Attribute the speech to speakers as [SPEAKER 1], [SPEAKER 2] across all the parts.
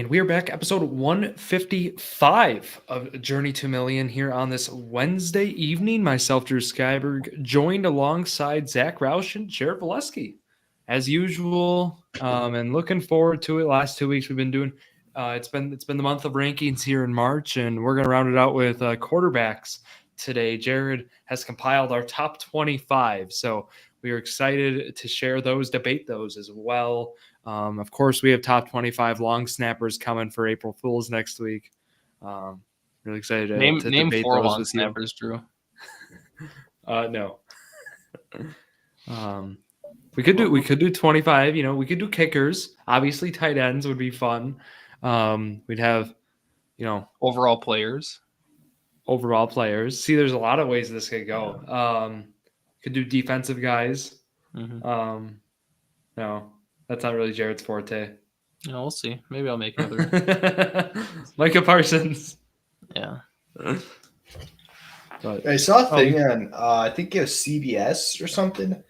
[SPEAKER 1] And we are back, episode 155 of Journey to Million here on this Wednesday evening. Myself, Drew Skyberg, joined alongside Zack Rausch and Valleskey, as usual. And looking forward to it. Last 2 weeks we've been doing. It's been the month of rankings here in March, and we're going to round it out with quarterbacks today. Jared has compiled our top 25, so we are excited to share those, debate those as well. Of course, we have top 25 long snappers coming for April Fools next week. Really excited to
[SPEAKER 2] name
[SPEAKER 1] debate
[SPEAKER 2] 4
[SPEAKER 1] those
[SPEAKER 2] long
[SPEAKER 1] with
[SPEAKER 2] snappers, Drew.
[SPEAKER 1] No. We could do 25. You know, we could do kickers. Obviously, tight ends would be fun. We'd have,
[SPEAKER 2] overall players.
[SPEAKER 1] See, there's a lot of ways this could go. Could do defensive guys.
[SPEAKER 2] Mm-hmm.
[SPEAKER 1] No. That's not really Jared's forte.
[SPEAKER 2] No, we'll see. Maybe I'll make another.
[SPEAKER 1] Micah Parsons.
[SPEAKER 2] Yeah.
[SPEAKER 3] But, I saw a thing on, I think it was CBS or something,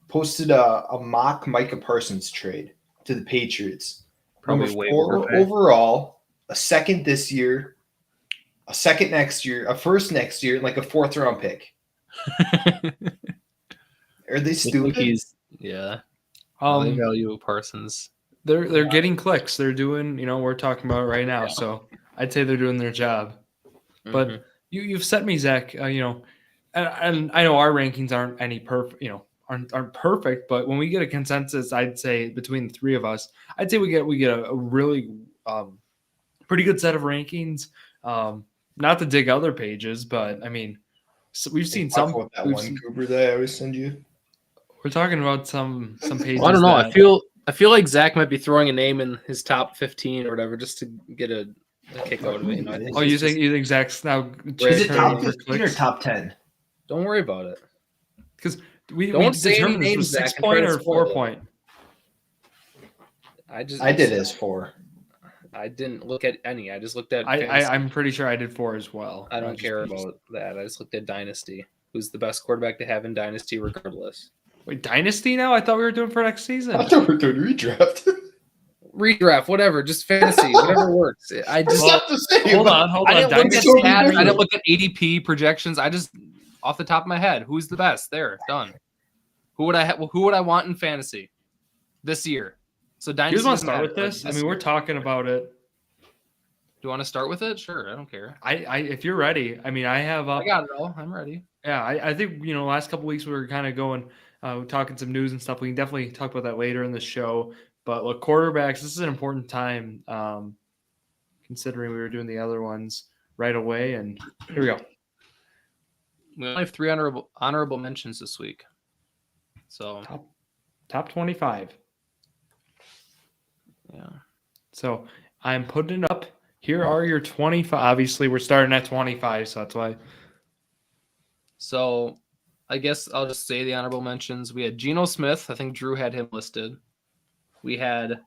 [SPEAKER 3] posted a mock Micah Parsons trade to the Patriots.
[SPEAKER 2] Probably way
[SPEAKER 3] 4 overall, a second this year, a second next year, a first next year, and like a 4th round pick. Are they stupid?
[SPEAKER 2] Yeah. They value Parsons.
[SPEAKER 1] They're getting clicks. They're doing, we're talking about it right now. Yeah. So I'd say they're doing their job. Mm-hmm. But you've set me, Zach. And I know our rankings aren't any perfect. Aren't perfect. But when we get a consensus, I'd say between the three of us, I'd say we get a really pretty good set of rankings. Not to dig other pages, but I mean, so we've seen some.
[SPEAKER 3] About that one Cooper that I always send you.
[SPEAKER 1] We're talking about some pages.
[SPEAKER 2] Well, I don't know. I feel like Zach might be throwing a name in his top 15 or whatever just to get a kick out of it.
[SPEAKER 1] You think Zach's now?
[SPEAKER 3] Is it top 15 or top 10?
[SPEAKER 2] Don't worry about it.
[SPEAKER 1] Because we
[SPEAKER 2] don't say any
[SPEAKER 1] names. 6 point or 4 point.
[SPEAKER 3] I did as 4.
[SPEAKER 2] I didn't look at any. I just looked at.
[SPEAKER 1] I'm pretty sure I did 4 as well.
[SPEAKER 2] I don't care about that. I just looked at Dynasty. Who's the best quarterback to have in Dynasty, regardless?
[SPEAKER 1] Wait, Dynasty now? I thought we were doing for next season.
[SPEAKER 3] I thought we were doing redraft.
[SPEAKER 2] Redraft, whatever. Just fantasy, whatever works. I just
[SPEAKER 3] not the same.
[SPEAKER 1] Hold on.
[SPEAKER 2] I didn't look at ADP projections. I just off the top of my head, who's the best? There, done. Who would I want in fantasy this year? So Dynasty.
[SPEAKER 1] You want to start with this? I mean, we're talking about it.
[SPEAKER 2] Do you want to start with it? Sure, I don't care.
[SPEAKER 1] If you're ready, I mean, I
[SPEAKER 2] got it all. I'm ready.
[SPEAKER 1] Yeah, I think last couple of weeks we were kind of going. Talking some news and stuff. We can definitely talk about that later in the show. But look, quarterbacks, this is an important time, considering we were doing the other ones right away. And here we go.
[SPEAKER 2] We only have 3 honorable mentions this week. So
[SPEAKER 1] top 25.
[SPEAKER 2] Yeah.
[SPEAKER 1] So I'm putting it up. Here are your 25. Obviously, we're starting at 25, so that's why.
[SPEAKER 2] So I guess I'll just say the honorable mentions. We had Geno Smith. I think Drew had him listed. We had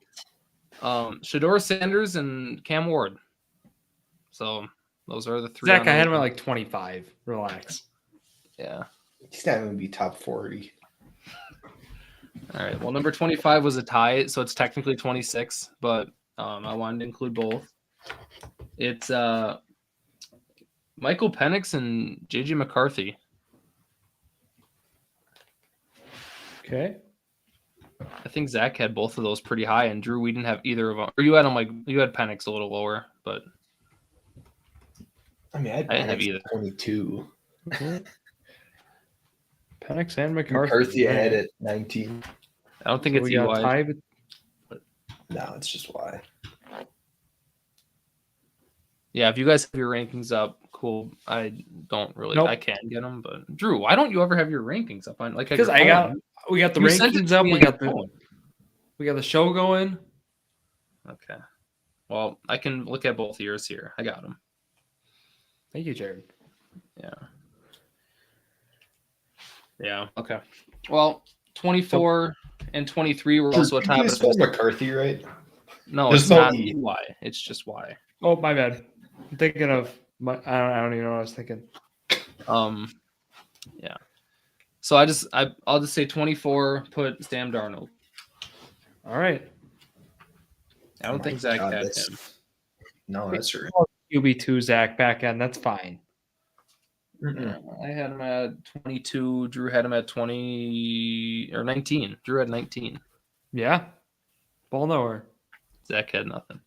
[SPEAKER 2] Shedeur Sanders and Cam Ward. So those are the 3.
[SPEAKER 1] Zach, I had him at like 25. Relax.
[SPEAKER 2] Yeah.
[SPEAKER 3] He's not going to be top 40.
[SPEAKER 2] All right. Well, number 25 was a tie, so it's technically 26, but I wanted to include both. It's Michael Penix and J.J. McCarthy.
[SPEAKER 1] Okay.
[SPEAKER 2] I think Zach had both of those pretty high, and Drew, we didn't have either of them. Or you had them you had Penix a little lower, but
[SPEAKER 3] I mean, I didn't have either. 22.
[SPEAKER 1] Penix and McCarthy.
[SPEAKER 3] McCarthy I had at 19.
[SPEAKER 2] I don't think it's EY.
[SPEAKER 3] No, it's just Y.
[SPEAKER 2] Yeah, if you guys have your rankings up, cool. I don't really. Nope. I can get them, but Drew, why don't you ever have your rankings up on
[SPEAKER 1] because we got the rankings up. We got the show going.
[SPEAKER 2] Okay. Well, I can look at both of yours here. I got them.
[SPEAKER 1] Thank you, Jared.
[SPEAKER 2] Yeah. Yeah. Okay. Well, 24 and 23 were also a tie.
[SPEAKER 3] You spelled McCarthy, right?
[SPEAKER 2] No, it's not Y. It's just Y.
[SPEAKER 1] Oh, my bad. I'm thinking of I don't even know what I was thinking.
[SPEAKER 2] Yeah. So I'll just say 24. Put Sam Darnold.
[SPEAKER 1] All right.
[SPEAKER 2] I don't think Zach had him.
[SPEAKER 3] No, that's right.
[SPEAKER 1] QB2 Zach back end. That's fine.
[SPEAKER 2] I had him at 22. Drew had him at 20 or 19. Drew had 19.
[SPEAKER 1] Yeah. Ball nowhere.
[SPEAKER 2] Zach had nothing.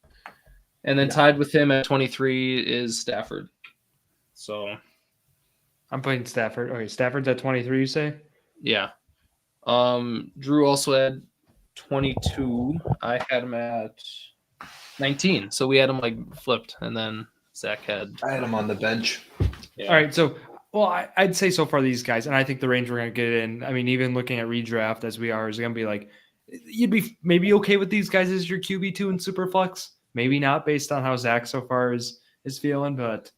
[SPEAKER 2] And then tied with him at 23 is Stafford. So
[SPEAKER 1] I'm playing Stafford. Okay, Stafford's at 23, you say?
[SPEAKER 2] yeah. Drew also had 22. I had him at 19. So we had him like flipped, and then Zach had.
[SPEAKER 3] I had him on the bench.
[SPEAKER 2] Yeah.
[SPEAKER 1] All right, so I'd say so far these guys, and I think the range we're gonna get in. I mean, even looking at redraft as we are, is gonna be like you'd be maybe okay with these guys as your QB2 and super flex. Maybe not based on how Zach so far is feeling, but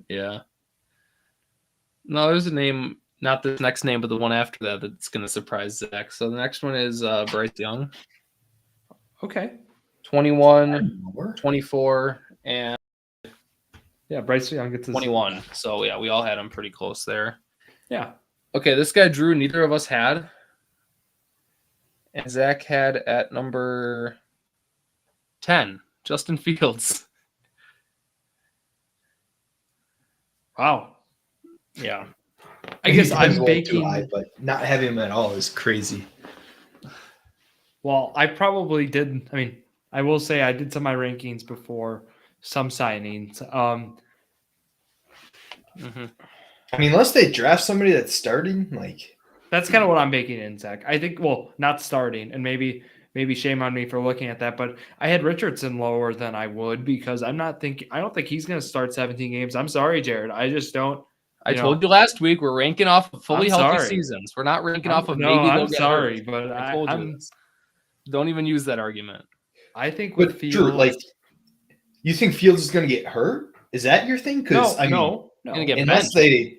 [SPEAKER 2] yeah. No, there's a name, not this next name, but the one after that that's gonna surprise Zach. So the next one is Bryce Young.
[SPEAKER 1] okay.
[SPEAKER 2] 21, 24, and
[SPEAKER 1] Yeah, Bryce Young gets his
[SPEAKER 2] 21. So yeah, we all had him pretty close there.
[SPEAKER 1] Yeah.
[SPEAKER 2] Okay, this guy Drew, neither of us had. And Zach had at number 10, Justin Fields.
[SPEAKER 1] Wow.
[SPEAKER 2] Yeah.
[SPEAKER 1] I guess
[SPEAKER 3] He's
[SPEAKER 1] I'm
[SPEAKER 3] a little too
[SPEAKER 1] baking.
[SPEAKER 3] high, but not having him at all is crazy.
[SPEAKER 1] Well, I probably did. I mean, I will say I did some of my rankings before some signings.
[SPEAKER 3] I mean, unless they draft somebody that's starting, like
[SPEAKER 1] That's kind of what I'm baking in, Zach. I think, well, not starting, and maybe shame on me for looking at that, but I had Richardson lower than I would because I don't think he's going to start 17 games. I'm sorry, Jared. I just don't.
[SPEAKER 2] I told you last week we're ranking off of fully
[SPEAKER 1] I'm
[SPEAKER 2] healthy
[SPEAKER 1] sorry.
[SPEAKER 2] seasons. We're not ranking off of
[SPEAKER 1] no,
[SPEAKER 2] maybe they'll
[SPEAKER 1] I'm
[SPEAKER 2] get
[SPEAKER 1] sorry,
[SPEAKER 2] hurt.
[SPEAKER 1] but
[SPEAKER 2] I told you this. Don't even use that argument.
[SPEAKER 1] I think with Fields,
[SPEAKER 3] Drew, like, you think Fields is going to get hurt? Is that your thing? Because
[SPEAKER 1] no.
[SPEAKER 2] Gonna get
[SPEAKER 3] unless
[SPEAKER 2] benched.
[SPEAKER 3] they,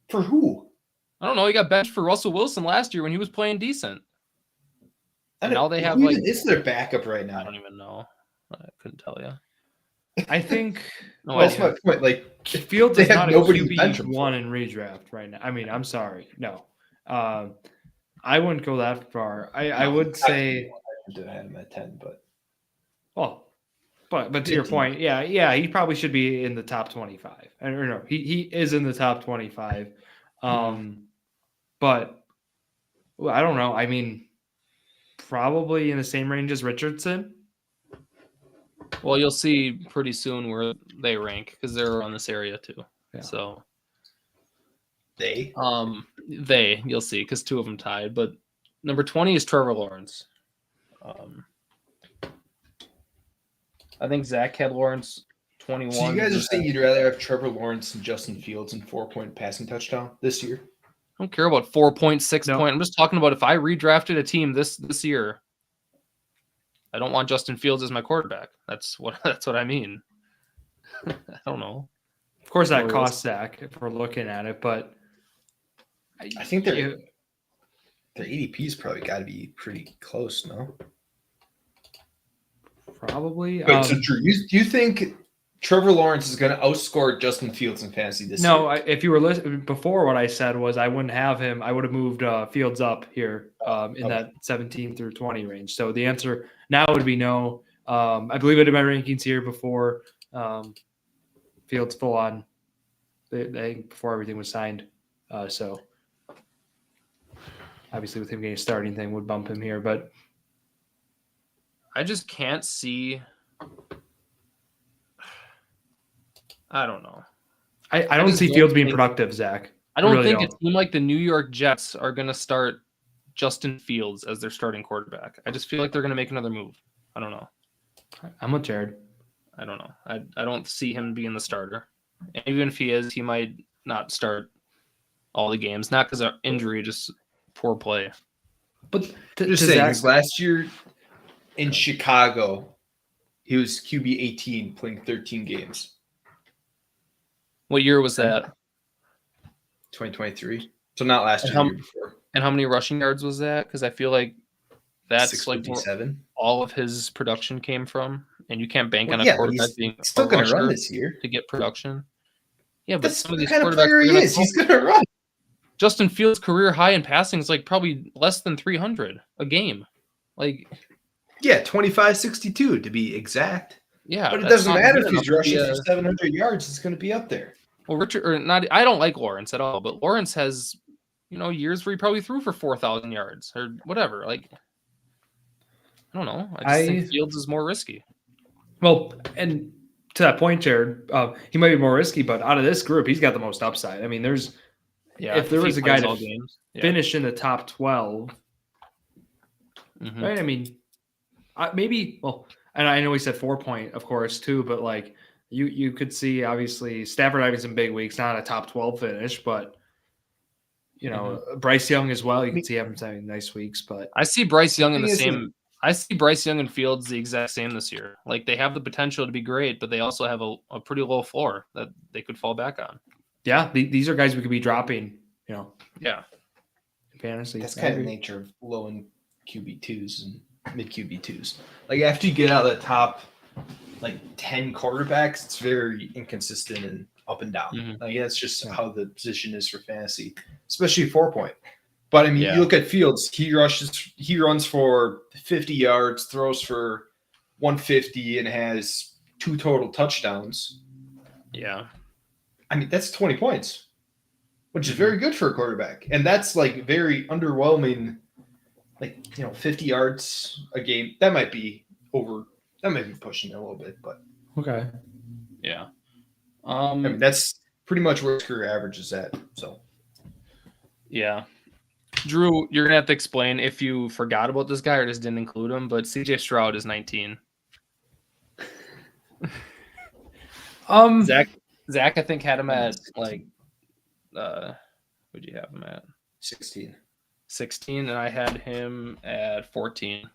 [SPEAKER 3] for who?
[SPEAKER 2] I don't know. He got benched for Russell Wilson last year when he was playing decent. And now they have
[SPEAKER 3] who
[SPEAKER 2] like
[SPEAKER 3] even is their backup right
[SPEAKER 2] I
[SPEAKER 3] now?
[SPEAKER 2] don't even know. I couldn't tell you.
[SPEAKER 1] I think
[SPEAKER 2] No
[SPEAKER 3] That's
[SPEAKER 2] idea.
[SPEAKER 3] my point. Like,
[SPEAKER 1] Fields
[SPEAKER 3] they
[SPEAKER 1] is
[SPEAKER 3] have
[SPEAKER 1] not a
[SPEAKER 3] nobody to bench him
[SPEAKER 1] QB1
[SPEAKER 3] for.
[SPEAKER 1] in redraft right now. I mean, I'm sorry. No. I wouldn't go that far. I would say,
[SPEAKER 3] I had him at 10, but
[SPEAKER 1] well, but to your
[SPEAKER 3] 15.
[SPEAKER 1] point, yeah, he probably should be in the top 25. Or no, he is in the top 25. But well, I don't know. I mean, probably in the same range as Richardson.
[SPEAKER 2] Well, you'll see pretty soon where they rank because they're around this area too.
[SPEAKER 1] Yeah.
[SPEAKER 2] So
[SPEAKER 3] they.
[SPEAKER 2] you'll see because two of them tied. But number 20 is Trevor Lawrence. I think Zach had Lawrence 21.
[SPEAKER 3] So you guys are saying you'd rather have Trevor Lawrence and Justin Fields and 4-point passing touchdown this year?
[SPEAKER 2] I don't care about 4.6
[SPEAKER 1] No.
[SPEAKER 2] point. I'm just talking about if I redrafted a team this year. I don't want Justin Fields as my quarterback. That's what I mean. I don't know.
[SPEAKER 1] Of course, that costs Zach if we're looking at it, but
[SPEAKER 3] I think their ADP's probably got to be pretty close, no?
[SPEAKER 1] probably.
[SPEAKER 3] Wait, so Drew, you think Trevor Lawrence is going to outscore Justin Fields in fantasy this year?
[SPEAKER 1] No, if you were listening before, what I said was I wouldn't have him. I would have moved Fields up here in that 17 through 20 range. So the answer now would be no. I believe I did my rankings here before Fields full on. Before everything was signed. So obviously with him getting a starting thing would bump him here, but
[SPEAKER 2] I just can't see. I don't know.
[SPEAKER 1] I don't see Fields being productive, Zach.
[SPEAKER 2] I don't
[SPEAKER 1] really
[SPEAKER 2] think a team like the New York Jets are going to start Justin Fields as their starting quarterback. I just feel like they're going to make another move. I don't know.
[SPEAKER 1] I'm with Jared.
[SPEAKER 2] I don't know. I don't see him being the starter. And even if he is, he might not start all the games. Not because of injury, just poor play.
[SPEAKER 1] But
[SPEAKER 3] Just saying, 'cause last year in Chicago, he was QB 18 playing 13 games.
[SPEAKER 2] What year was that?
[SPEAKER 3] 2023. So not last year,
[SPEAKER 2] And
[SPEAKER 3] the year before.
[SPEAKER 2] And how many rushing yards was that? Because I feel like that's like where
[SPEAKER 3] 657.
[SPEAKER 2] all of his production came from. And you can't bank on a
[SPEAKER 3] But
[SPEAKER 2] quarterback being
[SPEAKER 3] still
[SPEAKER 2] a
[SPEAKER 3] going to run
[SPEAKER 2] rusher
[SPEAKER 3] this year.
[SPEAKER 2] to get production. Yeah, but
[SPEAKER 3] That's
[SPEAKER 2] some of
[SPEAKER 3] the
[SPEAKER 2] these
[SPEAKER 3] kind of
[SPEAKER 2] quarterbacks
[SPEAKER 3] player
[SPEAKER 2] are
[SPEAKER 3] he
[SPEAKER 2] gonna
[SPEAKER 3] is. He's going to run.
[SPEAKER 2] Justin Fields' career high in passing is like probably less than 300 a game. Like,
[SPEAKER 3] Yeah, 25-62 to be exact.
[SPEAKER 2] Yeah,
[SPEAKER 3] But it
[SPEAKER 2] that's
[SPEAKER 3] doesn't
[SPEAKER 2] not
[SPEAKER 3] matter
[SPEAKER 2] good
[SPEAKER 3] if
[SPEAKER 2] enough
[SPEAKER 3] he's
[SPEAKER 2] to
[SPEAKER 3] rushing
[SPEAKER 2] be
[SPEAKER 3] for 700 yards. It's going to be up there.
[SPEAKER 2] Well, Richard or not. I don't like Lawrence at all, but Lawrence has, years where he probably threw for 4,000 yards or whatever. Like, I don't know. I just think Fields is more risky.
[SPEAKER 1] Well, and to that point, Jared, he might be more risky, but out of this group, he's got the most upside. I mean, if there was a guy to finish in the top 12, right? I mean, maybe. Well, and I know he said 4-point, of course, too, but like you could see obviously Stafford having some big weeks, not a top 12 finish, but Bryce Young as well. You can see him having nice weeks, but
[SPEAKER 2] I see Bryce Young in the same. I see Bryce Young and Fields the exact same this year. Like they have the potential to be great, but they also have a pretty low floor that they could fall back on.
[SPEAKER 1] Yeah, these are guys we could be dropping.
[SPEAKER 2] Yeah,
[SPEAKER 3] fantasy. That's kind of the nature of low in QB2s and mid QB2s. Like after you get out of the top 10 quarterbacks, it's very inconsistent and up and down. Like that's just how the position is for fantasy, especially 4-point. But I mean, you look at Fields, he runs for 50 yards, throws for 150, and has 2 total touchdowns.
[SPEAKER 2] Yeah.
[SPEAKER 3] I mean, that's 20 points, which is very good for a quarterback. And that's very underwhelming. 50 yards a game. That might be pushing it a little bit, but
[SPEAKER 1] okay.
[SPEAKER 2] Yeah.
[SPEAKER 3] I mean, that's pretty much where his career average is at. So
[SPEAKER 2] yeah. Drew, you're gonna have to explain if you forgot about this guy or just didn't include him, but CJ Stroud is 19. Zach, I think had him at what'd you have him at?
[SPEAKER 3] 16.
[SPEAKER 2] 16, and I had him at 14.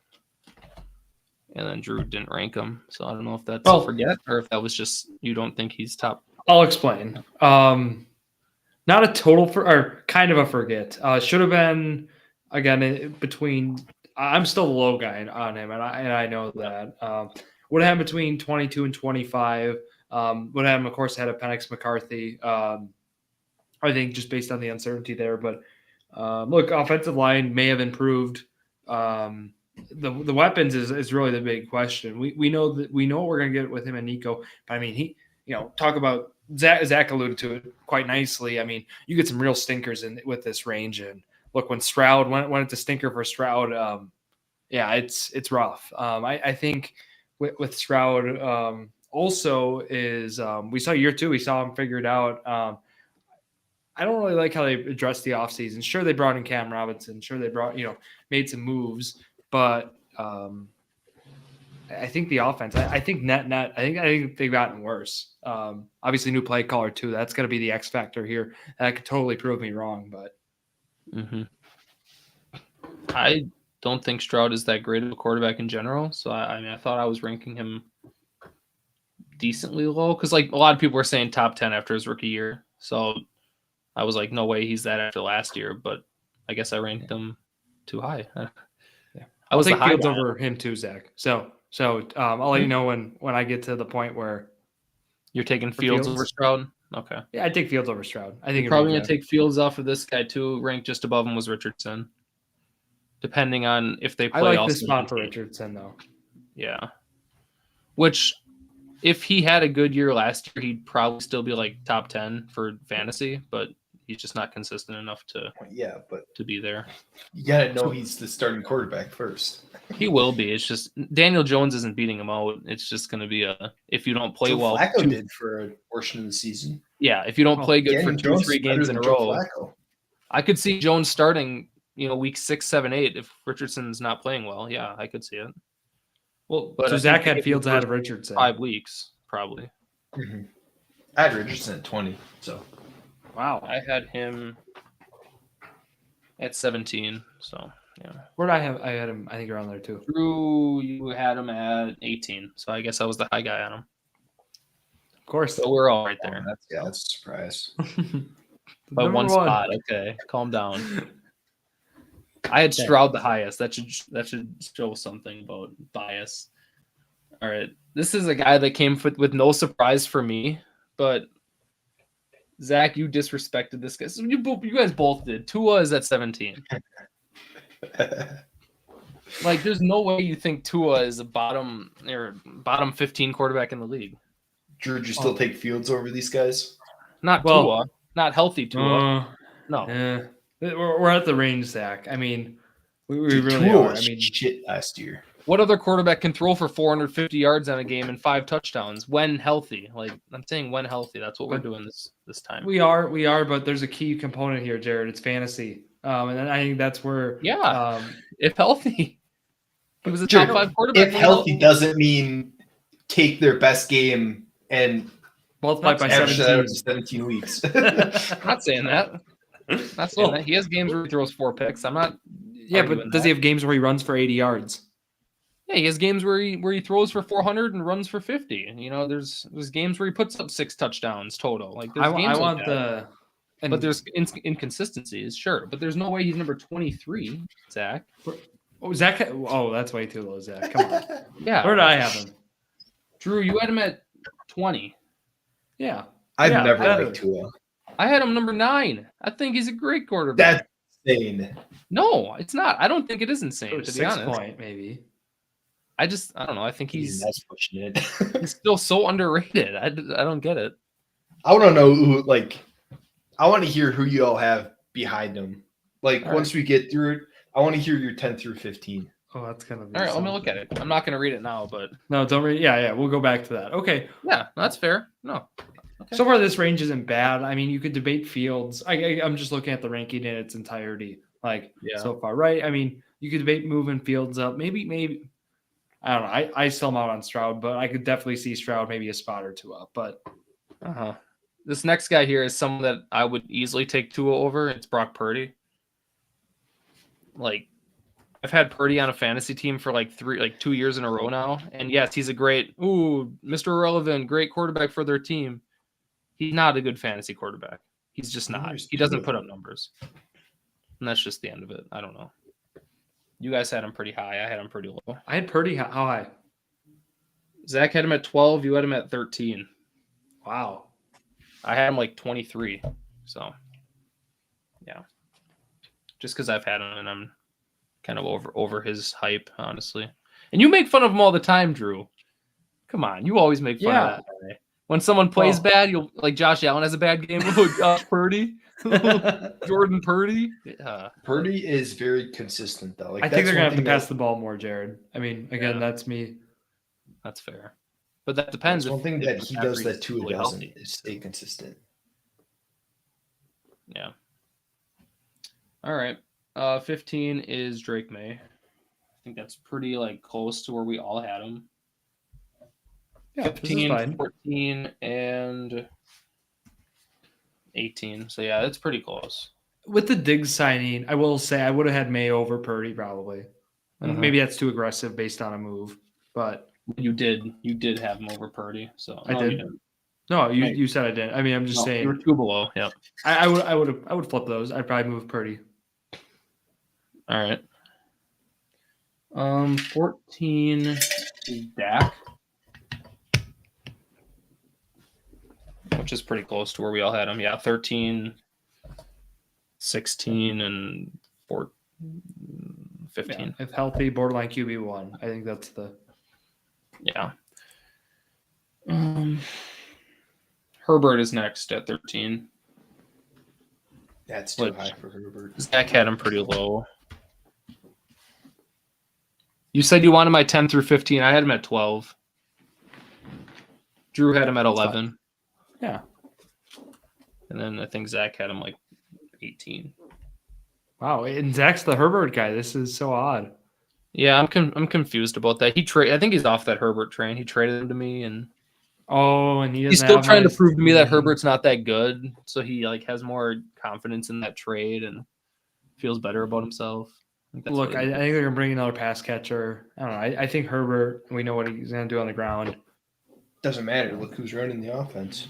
[SPEAKER 2] And then Drew didn't rank him, so I don't know if that's a forget or if that was just you don't think he's top.
[SPEAKER 1] I'll explain. Not a total or kind of a forget. Should have been again between. I'm still the low guy on him, and I know that. Would have had between 22 and 25. Would have, of course, had a Penix McCarthy. I think just based on the uncertainty there, but look, offensive line may have improved. The weapons is really the big question. We know what we're going to get with him and Nico. But I mean, talk about Zach alluded to it quite nicely. I mean, you get some real stinkers with this range. And look, when Stroud when it's a stinker for Stroud, it's rough. I think with Stroud also is we saw year 2, we saw him figured out. I don't really like how they addressed the offseason. Sure, they brought in Cam Robinson. Sure, they made some moves. But I think the offense, I think net, I think they've gotten worse. Obviously, new play caller too. That's going to be the X factor here. That could totally prove me wrong, but
[SPEAKER 2] I don't think Stroud is that great of a quarterback in general. So I thought I was ranking him decently low because a lot of people were saying top 10 after his rookie year. So I was like, no way he's that after last year. But I guess I ranked him too high.
[SPEAKER 1] I'll take Fields over him too, Zach. So I'll let you know when I get to the point where
[SPEAKER 2] you're taking Fields over Stroud. Okay.
[SPEAKER 1] Yeah, I'd take Fields over Stroud. I think
[SPEAKER 2] you're probably gonna take Fields off of this guy too. Ranked just above him was Richardson. Depending on if they play.
[SPEAKER 1] I like this spot for Richardson though.
[SPEAKER 2] Yeah. Which, if he had a good year last year, he'd probably still be top 10 for fantasy, but he's just not consistent enough to be there.
[SPEAKER 3] You gotta know he's the starting quarterback first.
[SPEAKER 2] He will be. It's just Daniel Jones isn't beating him out. It's just going to be if you don't play well.
[SPEAKER 3] Flacco did for a portion of the season.
[SPEAKER 2] Yeah, if you don't play good for 2 or 3 games in a row, I could see Jones starting. Week 6, 7, 8. If Richardson's not playing well, yeah, I could see it.
[SPEAKER 1] Well, but so Zach had Fields ahead of Richardson.
[SPEAKER 2] 5 weeks, probably.
[SPEAKER 3] Mm-hmm. I had Richardson at 20. So.
[SPEAKER 2] Wow, I had him at 17. So yeah,
[SPEAKER 1] where did I have? I had him. I think around there too.
[SPEAKER 2] Drew, you had him at 18. So I guess I was the high guy on him.
[SPEAKER 1] Of course.
[SPEAKER 2] So we're all right there.
[SPEAKER 3] That's a surprise.
[SPEAKER 2] By one spot. Okay, calm down. I had Stroud the highest. That should show something about bias. All right, this is a guy that came with no surprise for me, but. Zach, you disrespected this guy. So you guys both did. Tua is at 17. Like, there's no way you think Tua is a bottom 15 quarterback in the league.
[SPEAKER 3] Drew, would you still take Fields over these guys?
[SPEAKER 2] Not Tua, not healthy Tua. No.
[SPEAKER 1] We're at the range, Zach. I mean, we really
[SPEAKER 3] Tua
[SPEAKER 1] are.
[SPEAKER 3] was
[SPEAKER 1] I mean,
[SPEAKER 3] shit last year.
[SPEAKER 2] What other quarterback can throw for 450 yards on a game and 5 touchdowns when healthy? Like, I'm saying when healthy. That's what we're doing this time.
[SPEAKER 1] We are, but there's a key component here, Jared. It's fantasy. And then I think that's where
[SPEAKER 2] if healthy. He was a top 5 quarterback.
[SPEAKER 3] If healthy doesn't mean take their best game and
[SPEAKER 1] multiply by
[SPEAKER 3] 17 weeks.
[SPEAKER 2] I'm not saying that. Not saying that. He has games where he throws 4 picks. I'm not.
[SPEAKER 1] Yeah, but does he have games where he runs for 80 yards?
[SPEAKER 2] Yeah, he has games where he throws for 400 and runs for 50. You know, there's games where he puts up 6 touchdowns total. Like there's games but there's inconsistencies, sure. But there's no way he's number 23, Zach.
[SPEAKER 1] Oh, Zach. Oh, that's way too low, Zach. Come on.
[SPEAKER 2] Yeah.
[SPEAKER 1] Where did I have him?
[SPEAKER 2] Drew, you had him at 20.
[SPEAKER 1] Yeah.
[SPEAKER 3] I've never liked Tua.
[SPEAKER 2] I had him number 9. I think he's a great quarterback.
[SPEAKER 3] That's insane.
[SPEAKER 2] No, it's not. I don't think it is insane, to be honest.
[SPEAKER 1] 6 point, maybe.
[SPEAKER 2] I don't know. I think
[SPEAKER 3] that's pushing it.
[SPEAKER 2] He's still so underrated. I don't get it.
[SPEAKER 3] I want to know who, I want to hear who you all have behind him. Once we get through it, I want to hear your 10 through 15.
[SPEAKER 1] Oh, that's gonna be
[SPEAKER 2] all right. Let me look at it. I'm not gonna read it now, but
[SPEAKER 1] no, don't read. Yeah, we'll go back to that. Okay.
[SPEAKER 2] Yeah, that's fair. No.
[SPEAKER 1] Okay. So far, this range isn't bad. I mean, you could debate Fields. I'm just looking at the ranking in its entirety. So far, right? I mean, you could debate moving Fields up. Maybe. I don't know. I still am out on Stroud, but I could definitely see Stroud maybe a spot or 2 up. But
[SPEAKER 2] this next guy here is someone that I would easily take Tua over. It's Brock Purdy. I've had Purdy on a fantasy team for 2 years in a row now, and yes, he's a great Mr. Irrelevant, great quarterback for their team. He's not a good fantasy quarterback. He's just not. He doesn't put up numbers, and that's just the end of it. I don't know. You guys had him pretty high. I had him pretty low.
[SPEAKER 1] I had Purdy how high?
[SPEAKER 2] Zach had him at 12. You had him at 13.
[SPEAKER 1] Wow.
[SPEAKER 2] I had him 23. So, yeah. Just because I've had him and I'm kind of over his hype, honestly. And you make fun of him all the time, Drew. Come on. You always make fun of that guy. When someone plays bad, you'll Josh Allen has a bad game. Purdy. Jordan Purdy.
[SPEAKER 3] Purdy is very consistent, though.
[SPEAKER 1] I think they're going to have to pass the ball more, Jared. I mean, again, that's me.
[SPEAKER 2] That's fair. But that depends.
[SPEAKER 3] One thing that he does that Tua doesn't is stay consistent.
[SPEAKER 2] Yeah. All right. 15 is Drake May. I think that's pretty close to where we all had him. Yeah, 15, 14, and 18. So, yeah, that's pretty close.
[SPEAKER 1] With the Diggs signing, I will say I would have had May over Purdy probably. Maybe that's too aggressive based on a move, but
[SPEAKER 2] you did have him over Purdy. So
[SPEAKER 1] I did. No, you said I didn't. I mean, I'm just saying
[SPEAKER 2] you were 2 below. Yeah,
[SPEAKER 1] I would flip those. I'd probably move Purdy.
[SPEAKER 2] All right. 14 is Dak, which is pretty close to where we all had him. Yeah, 13, 16, and 14, 15.
[SPEAKER 1] Yeah, if healthy, borderline QB1. I think that's the.
[SPEAKER 2] Yeah. Herbert is next at 13.
[SPEAKER 3] That's too high for Herbert.
[SPEAKER 2] Zach had him pretty low. You said you wanted my 10 through 15. I had him at 12. Drew had him at 11.
[SPEAKER 1] Yeah.
[SPEAKER 2] And then I think Zach had him 18.
[SPEAKER 1] Wow, and Zach's the Herbert guy. This is so odd.
[SPEAKER 2] Yeah, I'm confused about that. I think he's off that Herbert train. He traded him to me, and he's still trying to prove to me that Herbert's not that good. So he has more confidence in that trade and feels better about himself.
[SPEAKER 1] Look, I think they're gonna bring another pass catcher. I don't know. I think Herbert. We know what he's gonna do on the ground.
[SPEAKER 3] Doesn't matter. Look who's running the offense.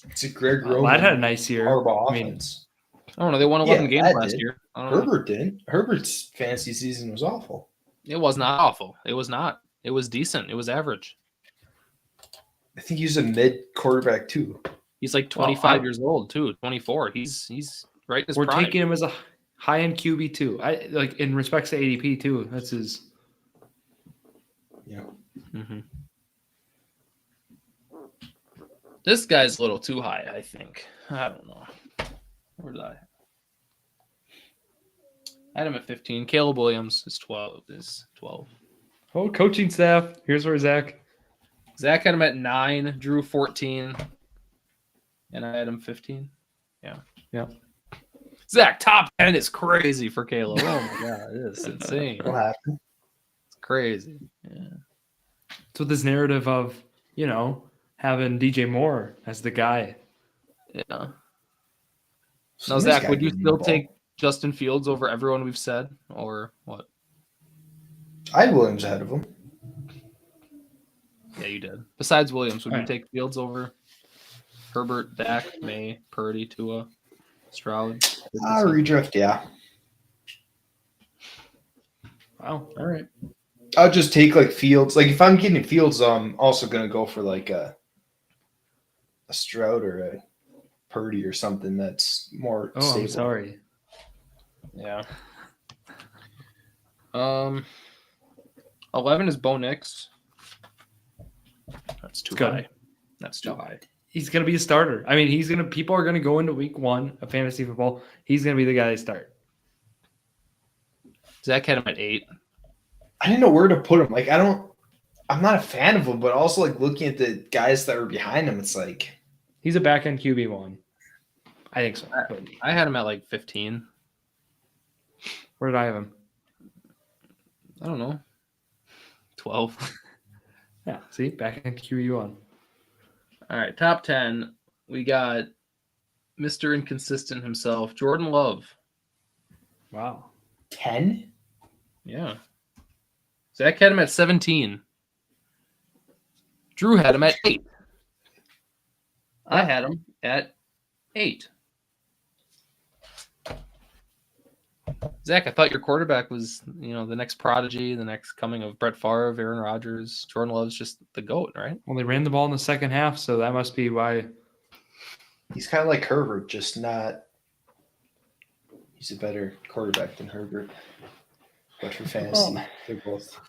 [SPEAKER 3] It's a Greg Roman.
[SPEAKER 1] Lad had a nice year.
[SPEAKER 3] Offense.
[SPEAKER 2] I don't know. They won 11 games last year.
[SPEAKER 3] Herbert did. Herbert's fantasy season was awful.
[SPEAKER 2] It was not awful. It was not. It was decent. It was average.
[SPEAKER 3] I think he's a mid quarterback too.
[SPEAKER 2] He's 25 years old too. 24. He's right in his prime.
[SPEAKER 1] Taking him as a high end QB too. I like in respects to ADP too. That's his.
[SPEAKER 3] Yeah.
[SPEAKER 2] Mm-hmm. This guy's a little too high, I think. I don't know. Where did I had him at 15. Caleb Williams is 12.
[SPEAKER 1] Oh, coaching staff. Here's where Zach
[SPEAKER 2] Zach had him at 9. Drew 14. And I had him 15.
[SPEAKER 1] Yeah.
[SPEAKER 2] Zach, top 10 is crazy for Caleb. Oh my god, it is insane.
[SPEAKER 3] What happened?
[SPEAKER 2] It's crazy. Yeah.
[SPEAKER 1] So this narrative of, having DJ Moore as the guy.
[SPEAKER 2] Yeah. Now,
[SPEAKER 3] Somebody's
[SPEAKER 2] Zach,
[SPEAKER 3] gotta
[SPEAKER 2] would you
[SPEAKER 3] give me
[SPEAKER 2] still
[SPEAKER 3] the ball.
[SPEAKER 2] take Justin Fields over everyone we've said, or what?
[SPEAKER 3] I had Williams ahead of him.
[SPEAKER 2] Yeah, you did. Besides Williams, would you
[SPEAKER 1] Right.
[SPEAKER 2] take Fields over Herbert, Dak, May, Purdy, Tua, Stroud?
[SPEAKER 3] Redrift, yeah.
[SPEAKER 1] Wow. All right.
[SPEAKER 3] I'll just take like Fields. Like if I'm getting Fields, I'm also gonna go for like a Stroud or a Purdy or something that's more
[SPEAKER 1] Oh,
[SPEAKER 3] stable.
[SPEAKER 1] I'm sorry.
[SPEAKER 2] Yeah. 11 is Bo Nix. That's too
[SPEAKER 1] Good.
[SPEAKER 2] high. That's too high.
[SPEAKER 1] He's gonna be a starter. I mean, people are gonna go into week 1 of fantasy football. He's gonna be the guy they start.
[SPEAKER 2] Zach had him at 8.
[SPEAKER 3] I didn't know where to put him. Like I'm not a fan of him, but also like looking at the guys that were behind him, it's like
[SPEAKER 1] He's a back end QB1. I think so. But
[SPEAKER 2] I had him at like 15.
[SPEAKER 1] where did I have him?
[SPEAKER 2] I don't know. 12.
[SPEAKER 1] Yeah, see, back end QB1.
[SPEAKER 2] All right, top 10. We got Mr. Inconsistent himself, Jordan Love.
[SPEAKER 1] Wow.
[SPEAKER 3] 10.
[SPEAKER 2] Yeah. Zach had him at 17. Drew had him at 8. I had him at 8. Zach, I thought your quarterback was, the next prodigy, the next coming of Brett Favre, Aaron Rodgers. Jordan Love's just the GOAT, right?
[SPEAKER 1] Well, they ran the ball in the second half, so that must be why.
[SPEAKER 3] He's kind of like Herbert, just not. He's a better quarterback than Herbert, but for fantasy, they're both.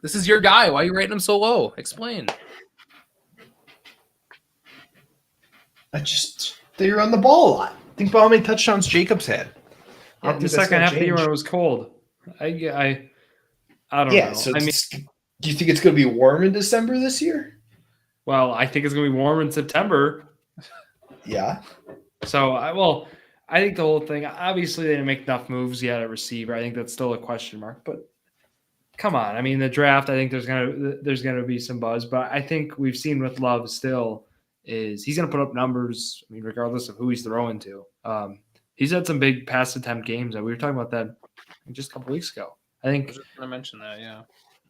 [SPEAKER 2] This is your guy. Why are you rating him so low? Explain.
[SPEAKER 3] They run the ball a lot. Think about how many touchdowns Jacobs had. I don't
[SPEAKER 1] In the
[SPEAKER 3] think that's
[SPEAKER 1] second
[SPEAKER 3] gonna
[SPEAKER 1] half of the year
[SPEAKER 3] change.
[SPEAKER 1] when it was cold. I don't
[SPEAKER 3] Yeah,
[SPEAKER 1] know.
[SPEAKER 3] so
[SPEAKER 1] I mean,
[SPEAKER 3] do you think it's going to be warm in December this year?
[SPEAKER 1] well, I think it's gonna be warm in September.
[SPEAKER 3] Yeah.
[SPEAKER 1] So I think the whole thing. Obviously, they didn't make enough moves yet at receiver. I think that's still a question mark. But come on, I mean, the draft. I think there's gonna be some buzz. But I think we've seen with Love still is he's gonna put up numbers. I mean, regardless of who he's throwing to. He's had some big pass attempt games. We were talking about that just a couple weeks ago. I
[SPEAKER 2] I
[SPEAKER 1] think.
[SPEAKER 2] was just going to mention that, yeah.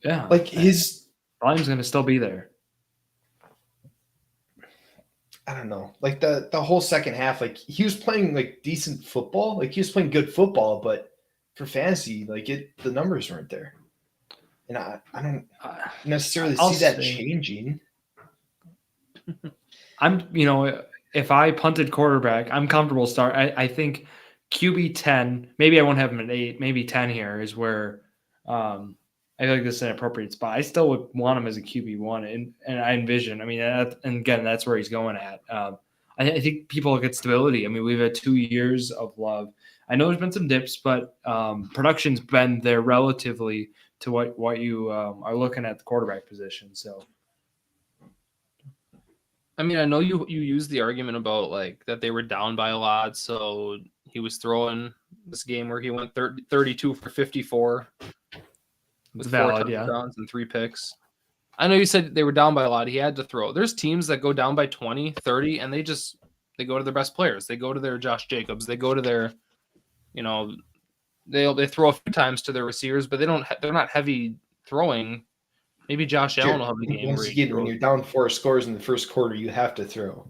[SPEAKER 1] Yeah,
[SPEAKER 3] Like his,
[SPEAKER 1] volume's gonna still be there.
[SPEAKER 3] I don't know, like the whole second half, like he was playing like decent football, like he was playing good football, but for fantasy, like the numbers weren't there, and I don't necessarily
[SPEAKER 1] I'll
[SPEAKER 3] see that
[SPEAKER 1] say-
[SPEAKER 3] changing.
[SPEAKER 1] If I punted quarterback, I'm comfortable start. I think QB 10, maybe I won't have him at 8, maybe 10 here is where I feel like this is an appropriate spot. I still would want him as a QB1, and I envision, and again, that's where he's going at. I think people look at stability. I mean, we've had 2 years of Love. I know there's been some dips, but production's been there relatively to what you are looking at the quarterback position. So.
[SPEAKER 2] I mean, I know you used the argument about like that they were down by a lot, so he was throwing this game where he went 32 for 54 with 4
[SPEAKER 1] valid, yeah.
[SPEAKER 2] touchdowns and 3 picks. I know you said they were down by a lot. He had to throw. There's teams that go down by 20, 30, and they go to their best players. They go to their Josh Jacobs. They go to their, they throw a few times to their receivers, but they're not heavy throwing. Maybe Josh Allen will have a game
[SPEAKER 3] Once
[SPEAKER 2] where he
[SPEAKER 3] again, when
[SPEAKER 2] throws.
[SPEAKER 3] you're down 4 scores in the first quarter, you have to throw.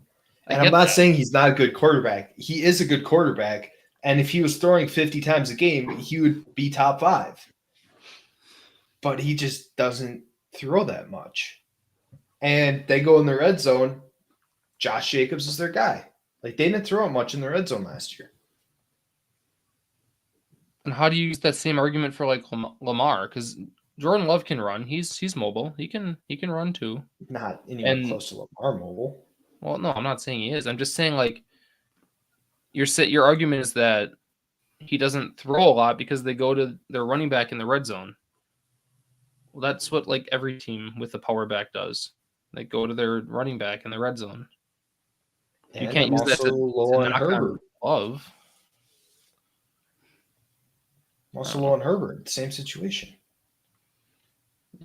[SPEAKER 2] I
[SPEAKER 3] And I'm
[SPEAKER 2] get
[SPEAKER 3] not
[SPEAKER 2] that.
[SPEAKER 3] saying he's not a good quarterback. He is a good quarterback. And if he was throwing 50 times a game, he would be top 5. But he just doesn't throw that much. And they go in the red zone. Josh Jacobs is their guy. Like, they didn't throw much in the red zone last year.
[SPEAKER 2] And how do you use that same argument for like Lamar? Because Jordan Love can run. He's mobile. He can run too.
[SPEAKER 3] Not anywhere close to Lamar mobile.
[SPEAKER 2] Well, no, I'm not saying he is. I'm just saying like your argument is that he doesn't throw a lot because they go to their running back in the red zone. Well, that's what like every team with a power back does. They go to their running back in the red zone.
[SPEAKER 3] And
[SPEAKER 2] you can't use that to
[SPEAKER 3] low on
[SPEAKER 2] knock
[SPEAKER 3] Herbert.
[SPEAKER 2] on Love.
[SPEAKER 3] Also low on Herbert. Same situation.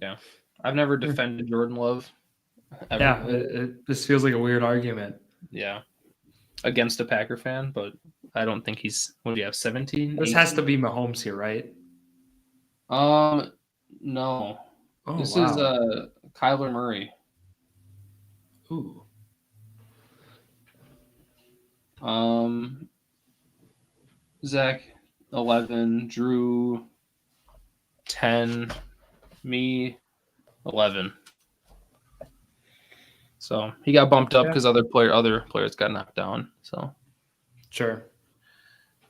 [SPEAKER 2] Yeah. I've never defended Jordan Love. Ever.
[SPEAKER 1] Yeah, this feels like a weird argument.
[SPEAKER 2] Yeah. Against a Packer fan, but I don't think he's, what do you have, 17?
[SPEAKER 1] This
[SPEAKER 2] 18?
[SPEAKER 1] has to be Mahomes here, right?
[SPEAKER 2] No.
[SPEAKER 1] Oh,
[SPEAKER 2] this
[SPEAKER 1] wow.
[SPEAKER 2] is Kyler Murray.
[SPEAKER 1] Ooh.
[SPEAKER 2] Zach 11, Drew 10, me 11. So he got bumped up because other players got knocked down. So
[SPEAKER 1] sure.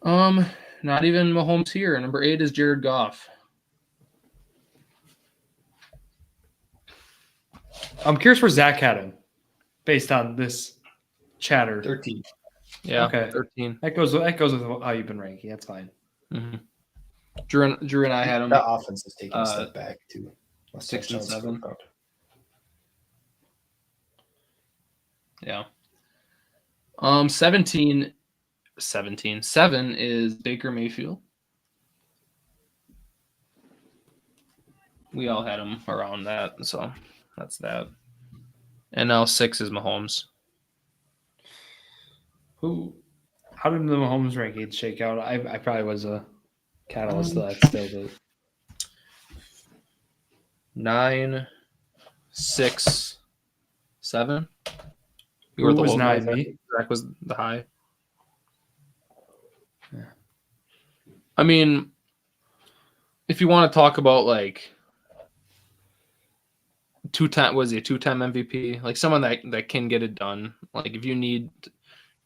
[SPEAKER 2] Not even Mahomes here. Number 8 is Jared Goff.
[SPEAKER 1] I'm curious where Zach had him, based on this chatter.
[SPEAKER 3] 13.
[SPEAKER 2] Yeah,
[SPEAKER 1] okay.
[SPEAKER 2] 13.
[SPEAKER 1] That goes with how you've been ranking. That's fine.
[SPEAKER 2] Mm-hmm. Drew and I had him.
[SPEAKER 3] The offense is taking a step back too.
[SPEAKER 2] 6 and 7. Yeah. 7 is Baker Mayfield. We all had him around that, so that's that. And now 6 is Mahomes.
[SPEAKER 1] How did the Mahomes rankings shake out? I probably was a catalyst to that still. But
[SPEAKER 2] 9, 6, 7.
[SPEAKER 1] Who was 9? Me?
[SPEAKER 2] Zach was the high. Yeah. I mean, if you want to talk about like two-time MVP, like someone that can get it done. Like if you need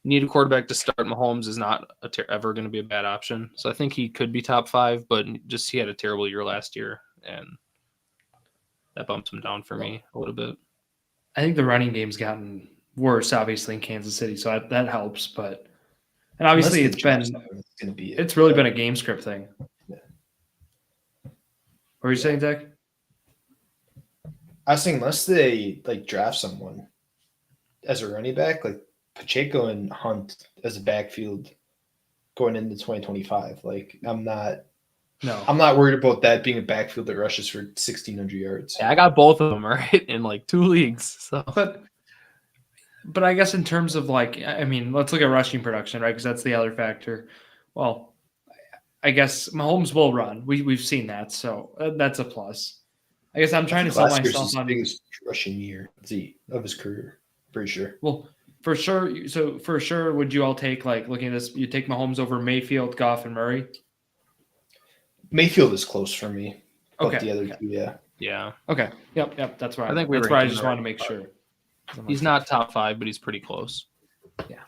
[SPEAKER 2] a quarterback to start, Mahomes is not ever going to be a bad option. So I think he could be top 5, but just he had a terrible year last year, and that bumps him down for me a little bit.
[SPEAKER 1] I think the running game's gotten worse, obviously, in Kansas City, so that helps. But and obviously it's really been a game script thing.
[SPEAKER 3] Yeah.
[SPEAKER 1] What were you saying, Zach?
[SPEAKER 3] I was saying unless they like draft someone as a running back, like Pacheco and Hunt as a backfield going into 2025. Like I'm not worried about that being a backfield that rushes for 1,600 yards.
[SPEAKER 2] Yeah, I got both of them right in like 2 leagues. So,
[SPEAKER 1] but I guess in terms of like, I mean, let's look at rushing production, right? Because that's the other factor. Well, I guess Mahomes will run. We've seen that, so that's a plus. I guess I'm trying to sell myself on
[SPEAKER 3] biggest rushing year of his career. Pretty sure.
[SPEAKER 1] Well, for sure. So for sure, would you all take like looking at this? You take Mahomes over Mayfield, Goff, and Murray.
[SPEAKER 3] Mayfield is close for me.
[SPEAKER 1] Okay.
[SPEAKER 3] The other two, yeah.
[SPEAKER 2] Yeah.
[SPEAKER 1] Okay. Yep. That's right.
[SPEAKER 2] I think
[SPEAKER 1] that's where I just wanted to make sure.
[SPEAKER 2] He's not top 5, but he's pretty close.
[SPEAKER 1] Yeah.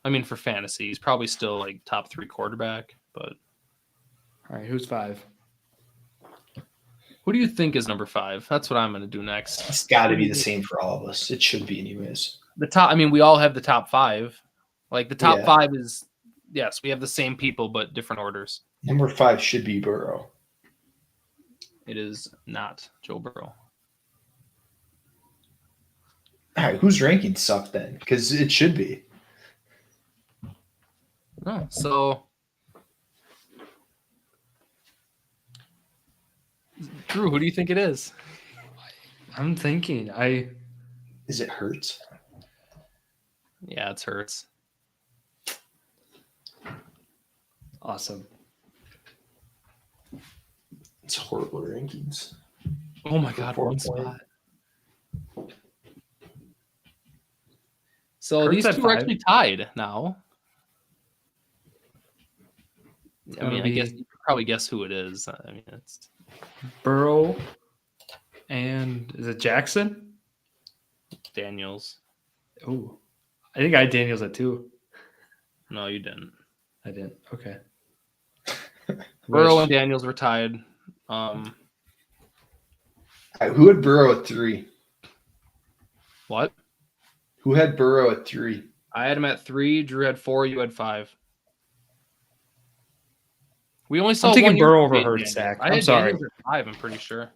[SPEAKER 2] I mean, for fantasy, he's probably still like top 3 quarterback, but.
[SPEAKER 1] All right. Who's 5?
[SPEAKER 2] Who do you think is number 5? That's what I'm going to do next.
[SPEAKER 3] It's got to be the same for all of us. It should be anyways.
[SPEAKER 2] The top, I mean, we all have the top 5. Like the top 5 is, yes, we have the same people, but different orders.
[SPEAKER 3] Number 5 should be Burrow.
[SPEAKER 2] It is not Joe Burrow.
[SPEAKER 3] All right, whose rankings suck then? Because it should be.
[SPEAKER 2] No, so Drew, who do you think it is?
[SPEAKER 1] I'm thinking.
[SPEAKER 3] Is it Hurts?
[SPEAKER 2] Yeah, it's Hurts.
[SPEAKER 1] Awesome.
[SPEAKER 3] It's horrible rankings.
[SPEAKER 2] Oh my God, 1 spot. So
[SPEAKER 1] Hurts
[SPEAKER 2] these two are actually tied now. I mean, I guess you could probably guess who it is. I mean, it's
[SPEAKER 1] Burrow and is it Jackson?
[SPEAKER 2] Daniels.
[SPEAKER 1] Oh, I think I had Daniels at 2.
[SPEAKER 2] No, you didn't.
[SPEAKER 1] I didn't. Okay.
[SPEAKER 2] Burrow and Daniels were tied.
[SPEAKER 3] Who had Burrow at 3?
[SPEAKER 2] What?
[SPEAKER 3] Who had Burrow at 3?
[SPEAKER 2] I had him at 3. Drew had 4. You had 5. We only saw
[SPEAKER 1] I'm taking
[SPEAKER 2] one year
[SPEAKER 1] Burrow
[SPEAKER 2] of
[SPEAKER 1] over
[SPEAKER 2] Daniels.
[SPEAKER 1] Hurts, Zach.
[SPEAKER 2] I had
[SPEAKER 1] I'm sorry.
[SPEAKER 2] Daniels at 5, I'm pretty sure.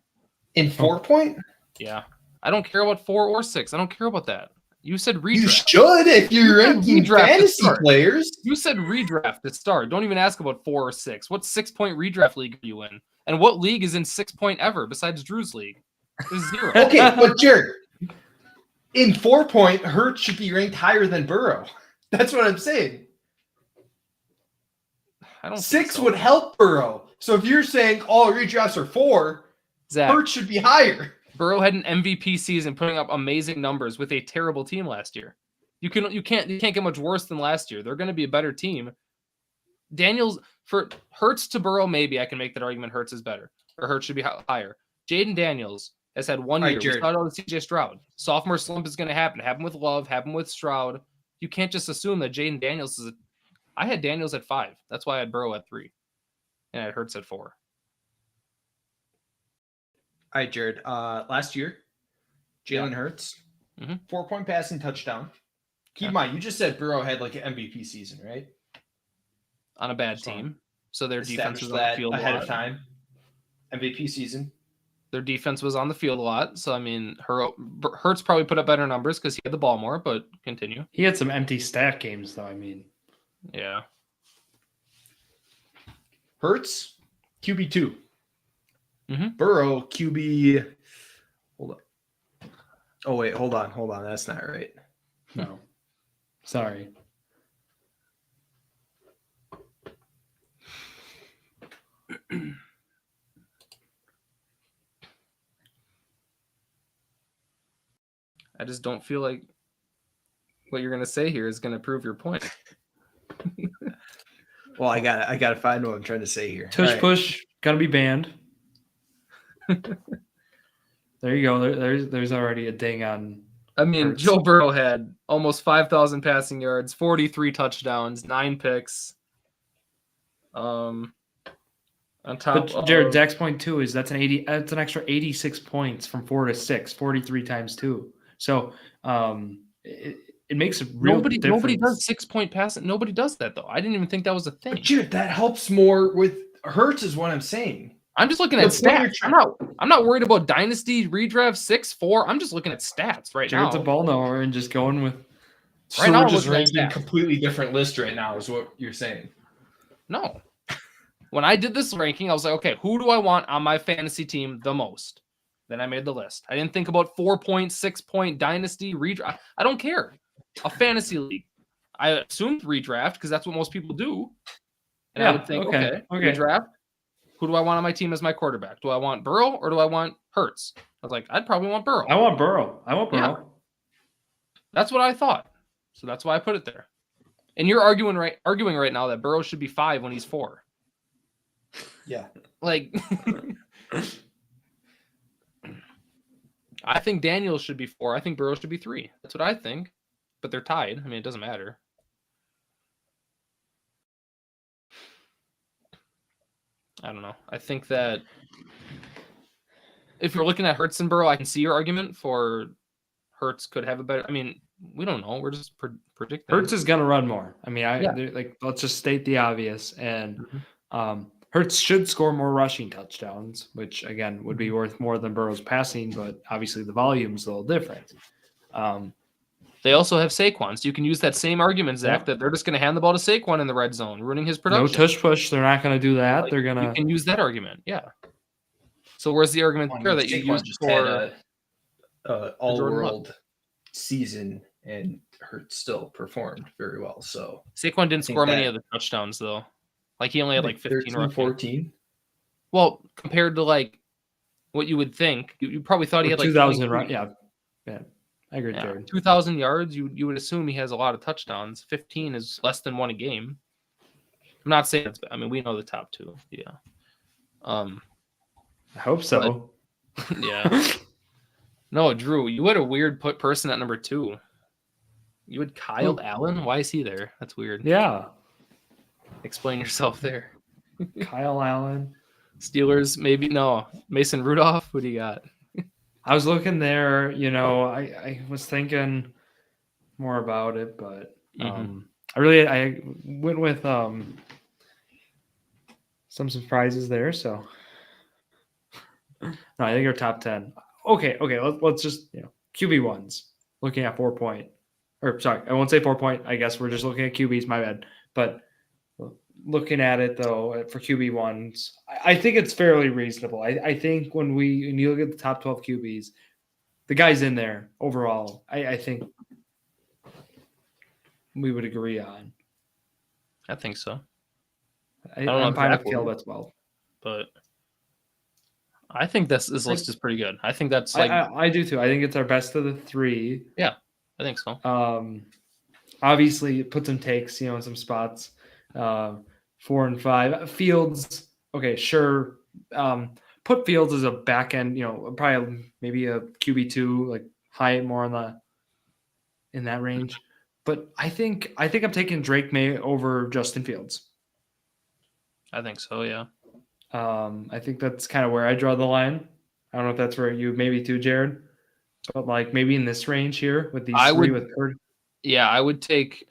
[SPEAKER 3] In 4-point?
[SPEAKER 2] Yeah. I don't care about 4 or 6. I don't care about that. You said redraft.
[SPEAKER 3] You should if you're ranking fantasy players.
[SPEAKER 2] You said redraft to start. Don't even ask about 4 or 6. What 6-point redraft league are you in? And what league is in 6-point ever besides Drew's league? There's 0.
[SPEAKER 3] Okay, but Jared, in 4-point, Hurts should be ranked higher than Burrow. That's what I'm saying.
[SPEAKER 2] I don't
[SPEAKER 3] 6 would help Burrow. So if you're saying all redrafts are 4,
[SPEAKER 2] Zach,
[SPEAKER 3] Hurts should be higher.
[SPEAKER 2] Burrow had an MVP season, putting up amazing numbers with a terrible team last year. You can't get much worse than last year. They're going to be a better team. Daniels for Hurts to Burrow, maybe I can make that argument. Hurts is better, or Hurts should be higher. Jaden Daniels has had 1 year. We saw it with CJ Stroud. Sophomore slump is going to happen. Happen with Love. Happen with Stroud. You can't just assume that Jaden Daniels is. I had Daniels at 5. That's why I had Burrow at 3, and I had Hurts at 4.
[SPEAKER 3] All right, Jared. Last year, Jalen Hurts, 4-point passing touchdown. Keep in mind, you just said Burrow had like an MVP season, right?
[SPEAKER 2] On a bad team, so their defense was on the field
[SPEAKER 3] ahead of time. MVP season.
[SPEAKER 2] Their defense was on the field a lot, so I mean, Hurts probably put up better numbers because he had the ball more. But continue.
[SPEAKER 1] He had some empty stat games, though. I mean,
[SPEAKER 2] yeah.
[SPEAKER 3] Hurts, QB2. Burrow, QB. Hold on. Oh, wait. Hold on. That's not right.
[SPEAKER 1] No. Sorry.
[SPEAKER 2] I just don't feel like what you're going to say here is going to prove your point.
[SPEAKER 3] Well, I gotta find what I'm trying to say here.
[SPEAKER 1] Tush push, gotta be banned. There you go. There's already a ding on.
[SPEAKER 2] I mean,
[SPEAKER 1] Hurts.
[SPEAKER 2] Joe Burrow had almost 5,000 passing yards, 43 touchdowns, 9 picks. On top
[SPEAKER 1] But Jared, Zach's point too is that's an extra 86 points from 4 to 6, 43 times 2. So it makes a real difference.
[SPEAKER 2] Nobody does 6-point passing. Nobody does that though. I didn't even think that was a thing.
[SPEAKER 3] But Jared, that helps more with Hurts, is what I'm saying.
[SPEAKER 2] I'm just looking at stats. I'm not worried about dynasty redraft 6-4. I'm just looking at stats right now.
[SPEAKER 1] Jared's a ball knower and just going with.
[SPEAKER 3] So
[SPEAKER 2] right now,
[SPEAKER 3] we're just ranking a completely different list right now, is what you're saying.
[SPEAKER 2] No. When I did this ranking, I was like, okay, who do I want on my fantasy team the most? Then I made the list. I didn't think about 4-point, 6-point dynasty redraft. I don't care. A fantasy league. I assumed redraft because that's what most people do. And I would think, okay, redraft. Who do I want on my team as my quarterback? Do I want Burrow or do I want Hurts? I was like, I'd probably want Burrow.
[SPEAKER 1] I want Burrow.
[SPEAKER 2] Yeah. That's what I thought. So that's why I put it there. And you're arguing right now that Burrow should be 5 when he's 4.
[SPEAKER 3] Yeah.
[SPEAKER 2] Like, I think Daniels should be 4. I think Burrow should be 3. That's what I think. But they're tied. I mean, it doesn't matter. I don't know. I think that if you're looking at Hurts and Burrow, I can see your argument for Hurts could have a better. I mean, we don't know. We're just predicting.
[SPEAKER 1] Hurts is going to run more. I mean, let's just state the obvious. And Hurts should score more rushing touchdowns, which again would be worth more than Burrow's passing, but obviously the volume's a little different.
[SPEAKER 2] They also have Saquon, so you can use that same argument, Zach, that they're just going to hand the ball to Saquon in the red zone, ruining his production.
[SPEAKER 1] No tush push. They're not going to do that.
[SPEAKER 2] Like,
[SPEAKER 1] they're going to.
[SPEAKER 2] You can use that argument, yeah. So where's the argument there that you used for
[SPEAKER 3] all-world season, and Hurts still performed very well. So
[SPEAKER 2] Saquon didn't score many of the touchdowns though. Like he only had like 15 or
[SPEAKER 3] 14.
[SPEAKER 2] Well, compared to like what you would think, you probably thought he had like
[SPEAKER 1] 2,000. Right? Yeah. I agree, Jared.
[SPEAKER 2] 2,000 yards. You would assume he has a lot of touchdowns. 15 is less than 1 a game. I'm not saying it's. I mean, we know the top 2. Yeah.
[SPEAKER 1] I hope so.
[SPEAKER 2] But, yeah. No, Drew, you had a weird person at number 2. You had Kyle Allen. Why is he there? That's weird.
[SPEAKER 1] Yeah.
[SPEAKER 2] Explain yourself there.
[SPEAKER 1] Kyle Allen.
[SPEAKER 2] Steelers, maybe no. Mason Rudolph. Who do you got?
[SPEAKER 1] I was looking there. I was thinking more about it, but I went with some surprises there. So no, I think our top 10. Okay. Let's just QB ones. Looking at 4 point, or sorry, I won't say 4 point. I guess we're just looking at QBs. My bad. But looking at it though for QB ones, I think it's fairly reasonable. I think when you look at the top 12 QBs, the guys in there overall, I think we would agree on.
[SPEAKER 2] I think so.
[SPEAKER 1] I'm fine with Caleb as well,
[SPEAKER 2] but I think this list is pretty good. I think that's like
[SPEAKER 1] I do too. I think it's our best of the three.
[SPEAKER 2] Yeah, I think so.
[SPEAKER 1] Obviously put some takes, in some spots. 4 and 5 Fields. Okay, sure. Put Fields as a back end, probably maybe a QB2, like high more in that range. But I think I'm taking Drake May over Justin Fields.
[SPEAKER 2] I think so, yeah.
[SPEAKER 1] I think that's kind of where I draw the line. I don't know if that's where you maybe too, Jared. But like maybe in this range here with these three with Purdy.
[SPEAKER 2] Yeah, I would take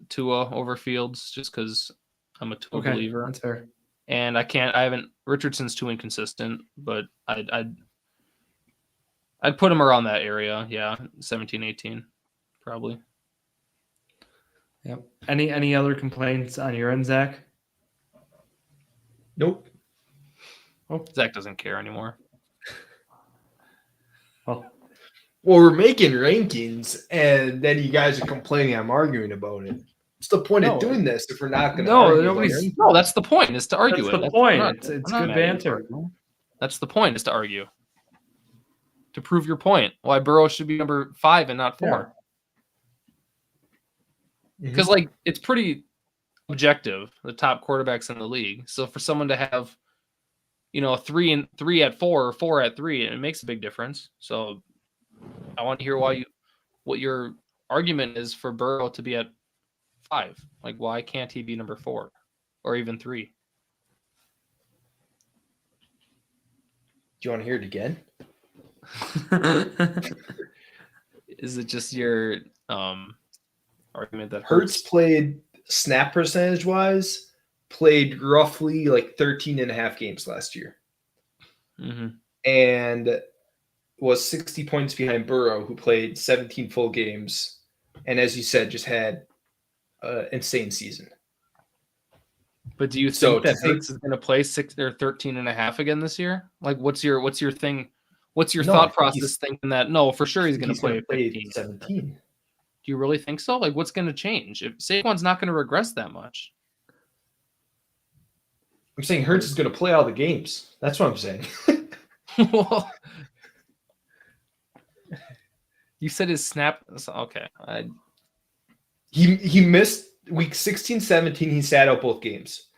[SPEAKER 2] Tua over Fields just because I'm a Tua believer.
[SPEAKER 1] That's fair.
[SPEAKER 2] And Richardson's too inconsistent, but I'd put him around that area. Yeah, 17, 18, probably.
[SPEAKER 1] Yep. Any other complaints on your end, Zach?
[SPEAKER 3] Nope.
[SPEAKER 2] Oh, Zach doesn't care anymore.
[SPEAKER 3] Well, we're making rankings, and then you guys are complaining I'm arguing about it. What's the point of doing this if we're not going to argue?
[SPEAKER 2] No, that's the point, is to argue
[SPEAKER 1] it. That's the point. It's good banter.
[SPEAKER 2] That's the point, is to argue. To prove your point. Why Burrow should be number 5 and not 4. Because, it's pretty objective, the top quarterbacks in the league. So for someone to have, 3 at 4 or 4 at 3, it makes a big difference. So I want to hear what your argument is for Burrow to be at 5. Like, why can't he be number 4 or even 3?
[SPEAKER 3] Do you want to hear it again?
[SPEAKER 2] Is it just your argument that
[SPEAKER 3] Hurts played snap percentage wise, played roughly like 13 and a half games last year. And was 60 points behind Burrow, who played 17 full games. And as you said, just had an insane season.
[SPEAKER 2] But do you think that Hurts is going to play 6 or 13 and a half again this year? Like, what's your thing? What's your thought process thinking that? No, for sure he's going to play 15.
[SPEAKER 3] 17.
[SPEAKER 2] Do you really think so? Like, what's going to change? If Saquon's not going to regress that much.
[SPEAKER 3] I'm saying Hurts is going to play all the games. That's what I'm saying.
[SPEAKER 2] Well, you said his snap. Okay.
[SPEAKER 3] He missed week 16, 17. He sat out both games.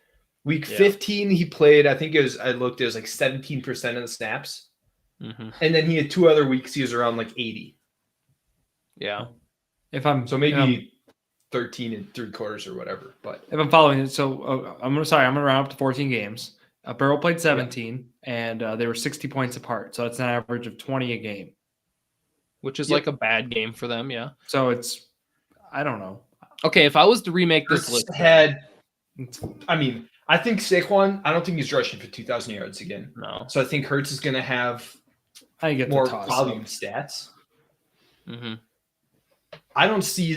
[SPEAKER 3] Week 15, he played. I think it was like 17% of the snaps. And then he had 2 other weeks. He was around like 80.
[SPEAKER 2] Yeah.
[SPEAKER 3] Maybe 13 and 3/4 or whatever. But
[SPEAKER 1] if I'm following it, so I'm gonna round up to 14 games. Burrow played 17, and they were 60 points apart. So it's an average of 20 a game,
[SPEAKER 2] which is like a bad game for them. Yeah.
[SPEAKER 1] So I don't know.
[SPEAKER 2] Okay, if I was to remake this list,
[SPEAKER 3] I think Saquon. I don't think he's rushing for 2,000 yards again.
[SPEAKER 2] No.
[SPEAKER 3] So I think Hurts is going to have more volume stats. I don't see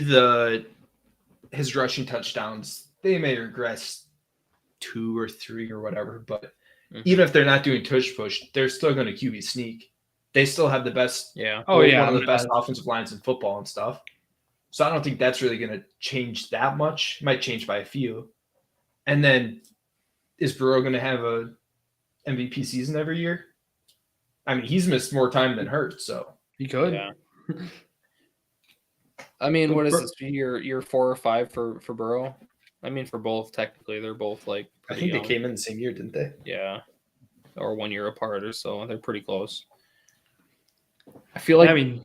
[SPEAKER 3] his rushing touchdowns. They may regress 2 or 3 or whatever, but even if they're not doing tush push, they're still going to QB sneak. They still have the best, one of the best offensive lines in football and stuff. So I don't think that's really going to change that much. It might change by a few. And then is Burrow going to have a MVP season every year? I mean, he's missed more time than Hurts, so
[SPEAKER 1] he could.
[SPEAKER 2] Yeah. I mean, what is this year 4 or 5 for Burrow? I mean, for both, technically, they're both like.
[SPEAKER 3] I think they came in the same year, didn't they?
[SPEAKER 2] Yeah, or 1 year apart or so. They're pretty close. I feel like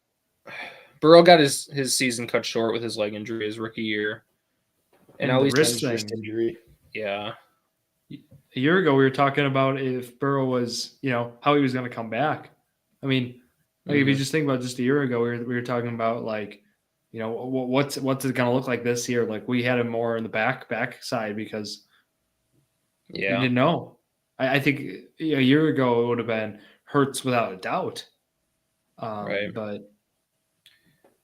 [SPEAKER 2] Burrow got his season cut short with his leg injury his rookie year,
[SPEAKER 3] and now he's wrist injury.
[SPEAKER 2] Yeah,
[SPEAKER 1] A year ago, we were talking about if Burrow was, how he was going to come back. I mean, if you just think about just a year ago, we were talking about like, what's it going to look like this year? Like we had him more in the back side because we didn't know. I think a year ago it would have been Hurts without a doubt.
[SPEAKER 2] Right.
[SPEAKER 1] But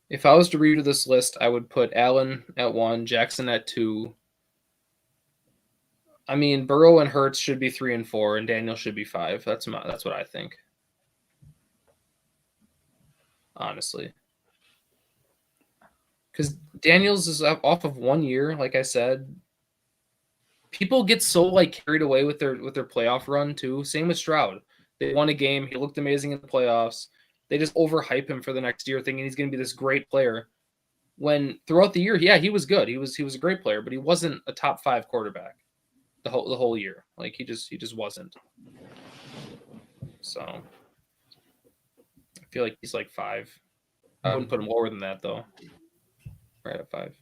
[SPEAKER 2] if I was to redo this list, I would put Allen at 1, Jackson at 2. I mean, Burrow and Hurts should be 3 and 4, and Daniel should be 5. That's what I think. Honestly. Because Daniels is off of 1 year, like I said. People get so carried away with their playoff run too. Same with Stroud. They won a game. He looked amazing in the playoffs. They just overhype him for the next year, thinking he's going to be this great player. When throughout the year, he was good. He was a great player, but he wasn't a top 5 quarterback the whole year. He just wasn't. So I feel like he's 5. I wouldn't put him lower than that though. Right at 5.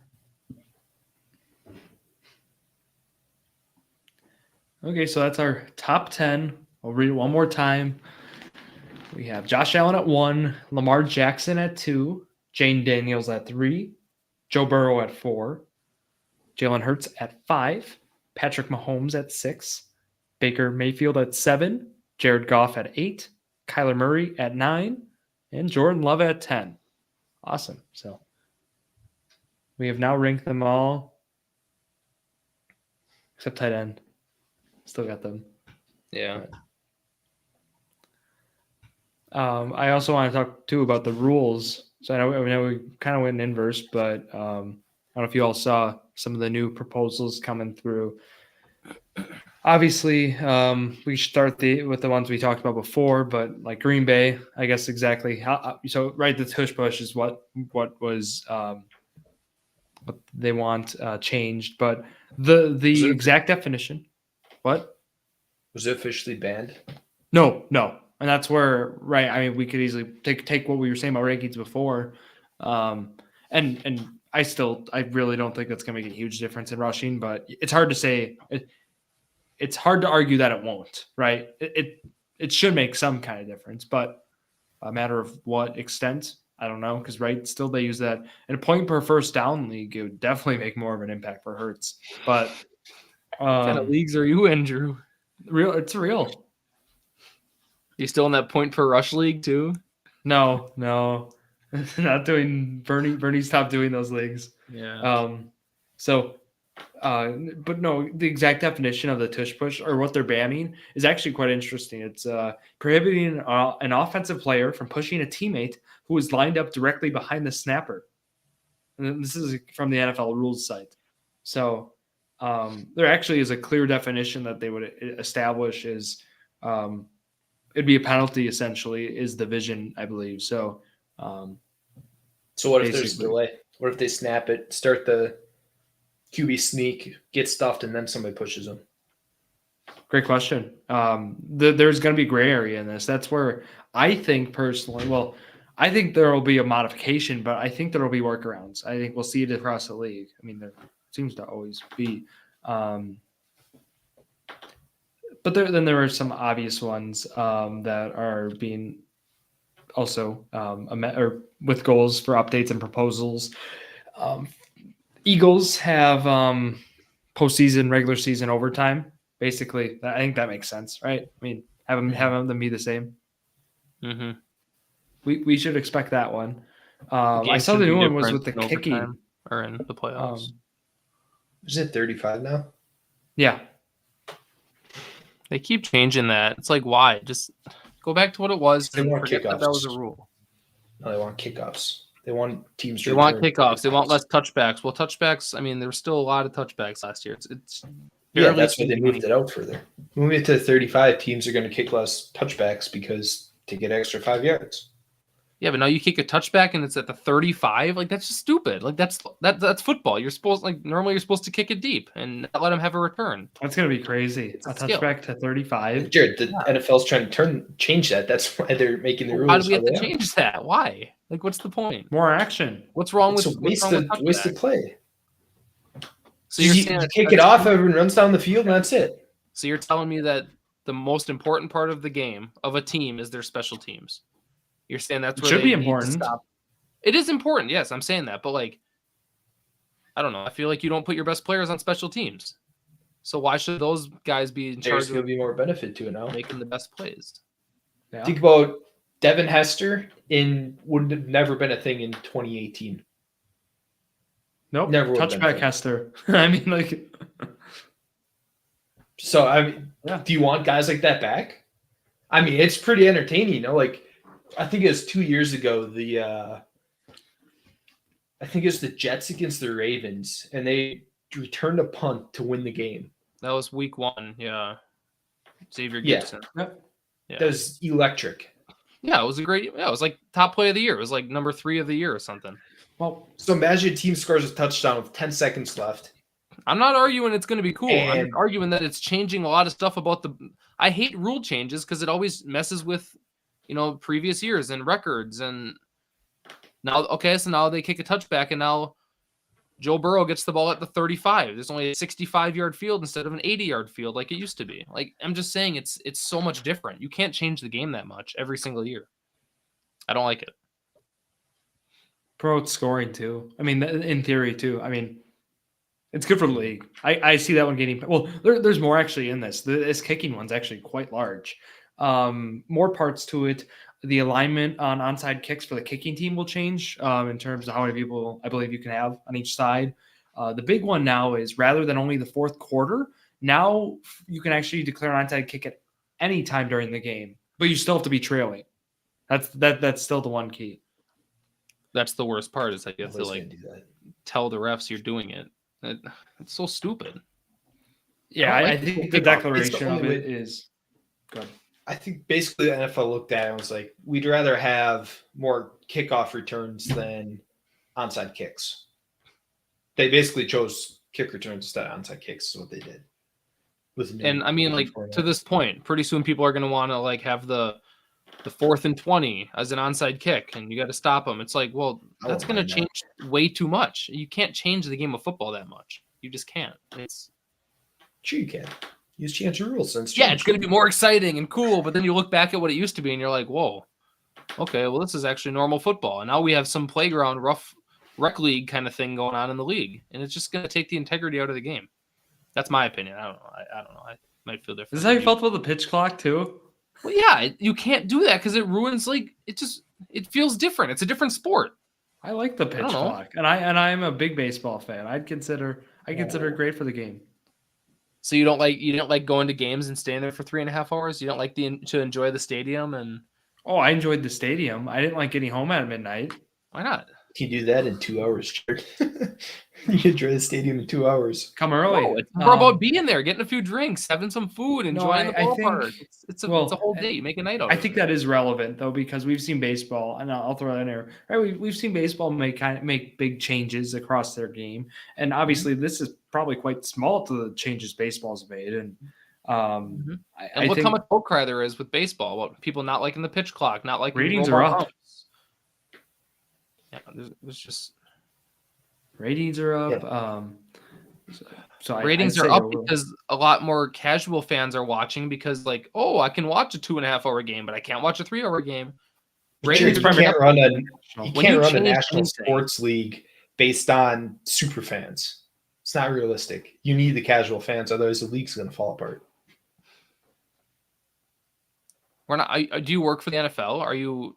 [SPEAKER 1] Okay, so that's our top 10. I'll read it one more time. We have Josh Allen at 1, Lamar Jackson at 2, Jane Daniels at 3, Joe Burrow at 4, Jalen Hurts at 5, Patrick Mahomes at 6, Baker Mayfield at 7, Jared Goff at 8, Kyler Murray at 9, and Jordan Love at 10. Awesome. So we have now ranked them all except tight end. Still got them.
[SPEAKER 2] Yeah.
[SPEAKER 1] I also want to talk too about the rules. So I know we kind of went in inverse, but I don't know if you all saw some of the new proposals coming through. Obviously, we should start with the ones we talked about before, but like Green Bay, I guess exactly how. So right, the tush push is what was what they want changed, but the exact definition. What?
[SPEAKER 3] Was it officially banned?
[SPEAKER 1] No. And that's where, right, I mean, we could easily take what we were saying about rankings before. And I really don't think that's going to make a huge difference in rushing, but it's hard to say. It's hard to argue that it won't, right? It should make some kind of difference, but a matter of what extent, I don't know, because, right, still they use that. In a point per first down league, it would definitely make more of an impact for Hurts. But
[SPEAKER 2] what kind of leagues are you in, Drew?
[SPEAKER 1] It's real.
[SPEAKER 2] You still in that point per rush league too?
[SPEAKER 1] No, not doing. Bernie stopped doing those leagues.
[SPEAKER 2] Yeah.
[SPEAKER 1] But no, the exact definition of the tush push or what they're banning is actually quite interesting. It's prohibiting an offensive player from pushing a teammate who is lined up directly behind the snapper. And this is from the NFL rules site. So there actually is a clear definition that they would establish is it'd be a penalty essentially is the vision, I believe. So
[SPEAKER 3] so what if there's a delay? What if they snap it, start the QB sneak, get stuffed, and then somebody pushes them?
[SPEAKER 1] Great question. There's going to be gray area in this. That's where I think personally, I think there will be a modification, but I think there will be workarounds. I think we'll see it across the league. I mean, there seems to always be. But there are some obvious ones that are being also or with goals for updates and proposals. Eagles have postseason, regular season, overtime. Basically, I think that makes sense, right? I mean, have them be the same.
[SPEAKER 2] Mm-hmm.
[SPEAKER 1] We should expect that one. I saw the new one was with the kicking
[SPEAKER 2] or in the playoffs.
[SPEAKER 3] Is it 35 now?
[SPEAKER 1] Yeah.
[SPEAKER 2] They keep changing that. It's why? Just go back to what it was.
[SPEAKER 3] They want
[SPEAKER 2] forget
[SPEAKER 3] kickoffs.
[SPEAKER 2] That was a rule.
[SPEAKER 3] No, they want kickoffs. They want teams.
[SPEAKER 2] They want kickoffs. They want less touchbacks. Well, touchbacks. I mean, there were still a lot of touchbacks last year. It's
[SPEAKER 3] that's why they moved it out further. Moving it to 35, teams are going to kick less touchbacks because to get extra 5 yards.
[SPEAKER 2] Yeah, but now you kick a touchback and it's at the 35. That's just stupid. That's football. You're supposed normally you're supposed to kick it deep and not let them have a return.
[SPEAKER 1] That's gonna be crazy. It's a touchback to 35.
[SPEAKER 3] Jared, the NFL's trying to change that. That's why they're making the rules.
[SPEAKER 2] How do we have to change that? Why? What's the point?
[SPEAKER 1] More action.
[SPEAKER 2] What's wrong
[SPEAKER 3] with wasted play?
[SPEAKER 2] So
[SPEAKER 3] you kick it off, everyone runs down the field, and that's it.
[SPEAKER 2] So you're telling me that the most important part of the game of a team is their special teams. You're saying that's where
[SPEAKER 1] should
[SPEAKER 2] they
[SPEAKER 1] be
[SPEAKER 2] need to
[SPEAKER 1] important.
[SPEAKER 2] stop. It is important. Yes, I'm saying that. But like, I don't know. I feel like you don't put your best players on special teams. So why should those guys be in
[SPEAKER 3] There's
[SPEAKER 2] charge
[SPEAKER 3] going to
[SPEAKER 2] of
[SPEAKER 3] be more benefit to it now.
[SPEAKER 2] making the best plays?
[SPEAKER 1] Yeah.
[SPEAKER 3] Think about Devin Hester would have never been a thing in 2018.
[SPEAKER 1] Nope.
[SPEAKER 3] Never would have been a
[SPEAKER 1] Touchback
[SPEAKER 3] thing.
[SPEAKER 1] Hester. I mean, like.
[SPEAKER 3] So I mean,
[SPEAKER 1] Yeah.
[SPEAKER 3] do you want guys like that back? I mean, it's pretty entertaining, you know. Like, I think it was 2 years ago. I think it was the Jets against the Ravens, and they returned a punt to win the game.
[SPEAKER 2] That was week 1. Yeah. Xavier
[SPEAKER 3] Yeah.
[SPEAKER 2] Gibson.
[SPEAKER 1] Yep.
[SPEAKER 2] Yeah.
[SPEAKER 3] That was electric.
[SPEAKER 2] Yeah, it was a great. Yeah, it was like top play of the year. It was like number 3 of the year or something.
[SPEAKER 1] Well,
[SPEAKER 3] So imagine a team scores a touchdown with 10 seconds left.
[SPEAKER 2] I'm not arguing it's going to be cool. I'm
[SPEAKER 3] And-
[SPEAKER 2] just arguing that it's changing a lot of stuff about the. I hate rule changes because it always messes with, previous years and records. And now, okay, so now they kick a touchback, and now Joe Burrow gets the ball at the 35. There's only a 65-yard field instead of an 80-yard field like it used to be. Like, I'm just saying it's so much different. You can't change the game that much every single year. I don't like it.
[SPEAKER 1] pro scoring too. I mean, in theory too. I mean, it's good for the league. I see that one getting well. There's more actually in this. This kicking one's actually quite large. More parts to it. The alignment on onside kicks for the kicking team will change in terms of how many people I believe you can have on each side. The big one now is rather than only the fourth quarter, now you can actually declare an onside kick at any time during the game, but you still have to be trailing. That's still the one key.
[SPEAKER 2] That's the worst part is that you have to
[SPEAKER 3] Nobody's
[SPEAKER 2] like
[SPEAKER 3] gonna do that.
[SPEAKER 2] tell the refs you're doing it. It's so stupid.
[SPEAKER 1] Yeah,
[SPEAKER 2] I don't
[SPEAKER 1] I
[SPEAKER 2] like
[SPEAKER 1] think
[SPEAKER 2] the
[SPEAKER 1] the
[SPEAKER 2] kickoff.
[SPEAKER 1] declaration
[SPEAKER 3] It's
[SPEAKER 1] of
[SPEAKER 3] the
[SPEAKER 1] it
[SPEAKER 3] only
[SPEAKER 1] is good.
[SPEAKER 3] I think basically the NFL looked at it and was like, we'd rather have more kickoff returns than onside kicks. They basically chose kick returns instead of onside kicks is what they did.
[SPEAKER 2] And I mean, like to this point, pretty soon people are going to want to like have the 4th and 20 as an onside kick, and you got to stop them. It's like, well,
[SPEAKER 3] I
[SPEAKER 2] that's
[SPEAKER 3] won't
[SPEAKER 2] going to
[SPEAKER 3] mind
[SPEAKER 2] change way too much. You can't change the game of football that much. You just can't. It's
[SPEAKER 3] Sure you can. Use chance of rules. Since
[SPEAKER 2] yeah, it's going to be more exciting and cool, but then you look back at what it used to be, and you're like, whoa, okay, well, this is actually normal football, and now we have some playground rough rec league kind of thing going on in the league, and it's just going to take the integrity out of the game. That's my opinion. I don't know. I don't know. I might feel different.
[SPEAKER 1] Is this how you felt about the pitch clock too?
[SPEAKER 2] Well, yeah, you can't do that because it ruins it feels different. It's a different sport.
[SPEAKER 1] I like the pitch
[SPEAKER 2] don't know.
[SPEAKER 1] clock, and I'm a big baseball fan. I consider it great for the game.
[SPEAKER 2] So you don't like going to games and staying there for 3.5 hours? You don't like to enjoy the stadium? And
[SPEAKER 1] Oh, I enjoyed the stadium. I didn't like getting home at midnight.
[SPEAKER 2] why not?
[SPEAKER 3] You do that in 2 hours, Jared. You enjoy the stadium in 2 hours.
[SPEAKER 1] Come early.
[SPEAKER 2] No, it's more about being there, getting a few drinks, having some food, enjoying the
[SPEAKER 1] I
[SPEAKER 2] ballpark.
[SPEAKER 1] think-
[SPEAKER 2] It's a whole day. You make a night out
[SPEAKER 1] I
[SPEAKER 2] of
[SPEAKER 1] think
[SPEAKER 2] it.
[SPEAKER 1] that is relevant though, because we've seen baseball, and I'll throw that in there. Right, we've seen baseball make big changes across their game, and obviously this is probably quite small to the changes baseball's made. And
[SPEAKER 2] And
[SPEAKER 1] I
[SPEAKER 2] look
[SPEAKER 1] think
[SPEAKER 2] how much outcry there is with baseball. About people not liking the pitch clock, not liking
[SPEAKER 1] Ratings
[SPEAKER 2] robot
[SPEAKER 1] are up.
[SPEAKER 2] routes. Yeah, there's just
[SPEAKER 1] ratings are up. So
[SPEAKER 2] ratings
[SPEAKER 1] I'd
[SPEAKER 2] are
[SPEAKER 1] say
[SPEAKER 2] up
[SPEAKER 1] they're-
[SPEAKER 2] because a lot more casual fans are watching because like, oh, I can watch a 2.5-hour game, but I can't watch a 3-hour game.
[SPEAKER 3] Jared,
[SPEAKER 2] Ratings
[SPEAKER 3] you
[SPEAKER 2] are
[SPEAKER 3] can't
[SPEAKER 2] up.
[SPEAKER 3] run a
[SPEAKER 2] When
[SPEAKER 3] can't
[SPEAKER 2] you
[SPEAKER 3] run a
[SPEAKER 2] change
[SPEAKER 3] national
[SPEAKER 2] anything-
[SPEAKER 3] sports league based on super fans. It's not realistic. You need the casual fans, otherwise the league's going to fall apart.
[SPEAKER 2] We're not. Do you work for the NFL? Are you?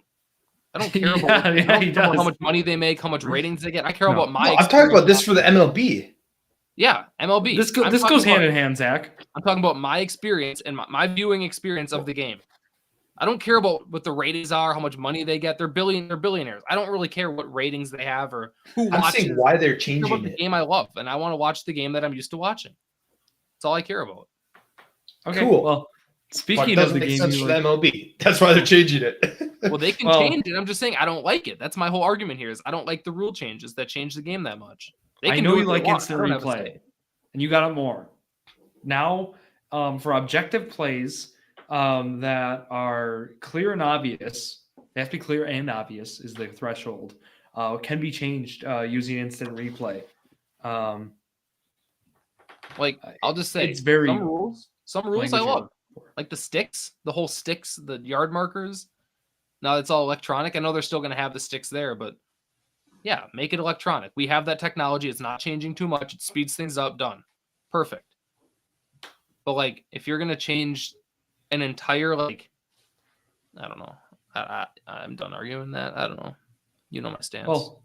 [SPEAKER 2] I don't care
[SPEAKER 1] Yeah,
[SPEAKER 2] about, I
[SPEAKER 1] yeah,
[SPEAKER 2] don't
[SPEAKER 1] he
[SPEAKER 2] care about how
[SPEAKER 1] does.
[SPEAKER 2] much money they make, how much ratings they get. I care
[SPEAKER 1] No.
[SPEAKER 2] about my.
[SPEAKER 3] No, I'm talking about this for the MLB.
[SPEAKER 2] Yeah, MLB.
[SPEAKER 1] This
[SPEAKER 2] I'm
[SPEAKER 1] goes
[SPEAKER 2] talking
[SPEAKER 1] hand
[SPEAKER 2] about-
[SPEAKER 1] in hand, Zach.
[SPEAKER 2] I'm talking about my experience and my viewing experience of the game. I don't care about what the ratings are, how much money they get. They're billionaires. I don't really care what ratings they have or who
[SPEAKER 3] I'm
[SPEAKER 2] watches.
[SPEAKER 3] saying why they're
[SPEAKER 2] I care about
[SPEAKER 3] changing
[SPEAKER 2] the
[SPEAKER 3] it.
[SPEAKER 2] game I love, and I want to watch the game that I'm used to watching. That's all I care about.
[SPEAKER 1] Okay,
[SPEAKER 3] Cool.
[SPEAKER 1] well,
[SPEAKER 3] But it
[SPEAKER 1] speaking of
[SPEAKER 3] doesn't
[SPEAKER 1] the
[SPEAKER 3] make
[SPEAKER 1] game,
[SPEAKER 3] sense
[SPEAKER 1] you
[SPEAKER 3] for the
[SPEAKER 1] like-
[SPEAKER 3] MLB. That's why they're changing it.
[SPEAKER 2] Well, they can
[SPEAKER 1] Well-
[SPEAKER 2] change it. I'm just saying I don't like it. That's my whole argument here. Is I don't like the rule changes that change the game that much. They
[SPEAKER 1] I
[SPEAKER 2] can
[SPEAKER 1] know
[SPEAKER 2] do
[SPEAKER 1] you
[SPEAKER 2] what they
[SPEAKER 1] like
[SPEAKER 2] want.
[SPEAKER 1] instant
[SPEAKER 2] I don't have a
[SPEAKER 1] replay,
[SPEAKER 2] say.
[SPEAKER 1] and you got it more. Now, for objective plays that are clear and obvious, they have to be clear and obvious is the threshold. Can be changed using instant replay.
[SPEAKER 2] Like I'll just say
[SPEAKER 1] It's very-
[SPEAKER 2] Some rules I love, like the sticks, the whole sticks, the yard markers. Now it's all electronic. I know they're still going to have the sticks there, but yeah, make it electronic. We have that technology. It's not changing too much. It speeds things up. Done. Perfect. But like, if you're going to change an entire, like, I don't know. I'm done arguing that. I don't know. You know my stance.
[SPEAKER 1] Well,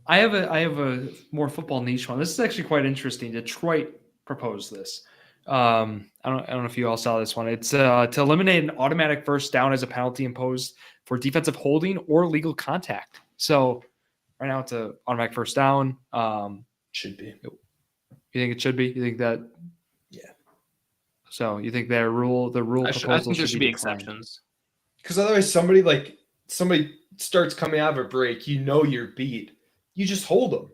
[SPEAKER 1] I have a more football niche one. This is actually quite interesting. Detroit proposed this. I don't know if you all saw this one. It's to eliminate an automatic first down as a penalty imposed for defensive holding or legal contact. So right now it's a automatic first down.
[SPEAKER 3] Should be.
[SPEAKER 1] You think it should be? You think that?
[SPEAKER 3] Yeah.
[SPEAKER 1] So you think the rule proposal
[SPEAKER 2] I think there should be
[SPEAKER 1] declined?
[SPEAKER 2] exceptions.
[SPEAKER 3] Because otherwise, somebody starts coming out of a break, you're beat. You just hold them.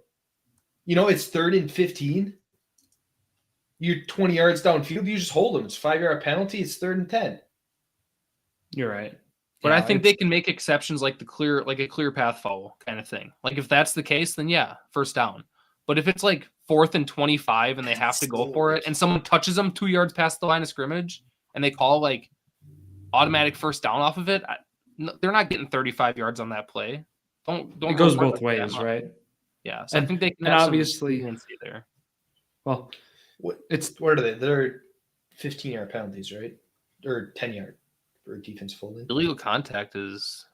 [SPEAKER 3] It's 3rd and 15. You're 20 yards downfield. You just hold them. It's a 5-yard penalty. It's 3rd and 10.
[SPEAKER 1] You're right.
[SPEAKER 2] But I think they can make exceptions like a clear path foul kind of thing. Like if that's the case, then yeah, first down. But if it's like 4th and 25 and they have to go for it and someone touches them 2 yards past the line of scrimmage and they call like automatic first down off of it, they're not getting 35 yards on that play. Don't
[SPEAKER 1] it goes both ways, right?
[SPEAKER 2] Yeah. So I think they can
[SPEAKER 1] and
[SPEAKER 2] have
[SPEAKER 1] obviously
[SPEAKER 2] some there.
[SPEAKER 1] Well,
[SPEAKER 3] what are they? They're 15-yard penalties, right? Or 10-yard for defensive holding.
[SPEAKER 2] Illegal contact is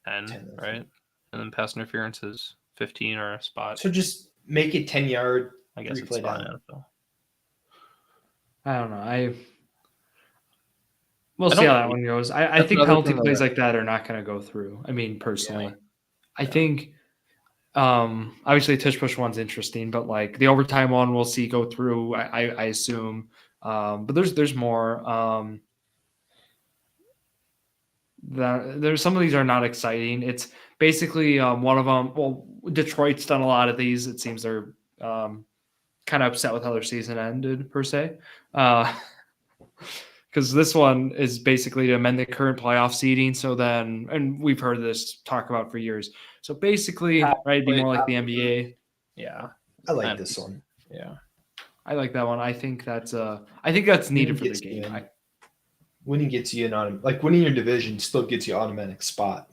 [SPEAKER 2] 10, right? And then pass interference is 15 or a spot.
[SPEAKER 3] So just make it 10-yard.
[SPEAKER 2] I guess it's fine.
[SPEAKER 1] I don't know. We'll see how that one goes. I think penalty plays like that are not going to go through. I mean, personally, I think obviously the tush push one's interesting, but like the overtime one we'll see go through. I assume, but there's more. There's some of these are not exciting. It's basically one of them. Well, Detroit's done a lot of these. It seems they're kind of upset with how their season ended per se. Because this one is basically to amend the current playoff seeding. So then, and we've heard this talk about for years. So basically, right, be more like the NBA.
[SPEAKER 2] Yeah,
[SPEAKER 3] I like this one.
[SPEAKER 2] Yeah,
[SPEAKER 1] I like that one. I think that's needed for the game.
[SPEAKER 3] Winning gets you winning your division still gets you automatic spot.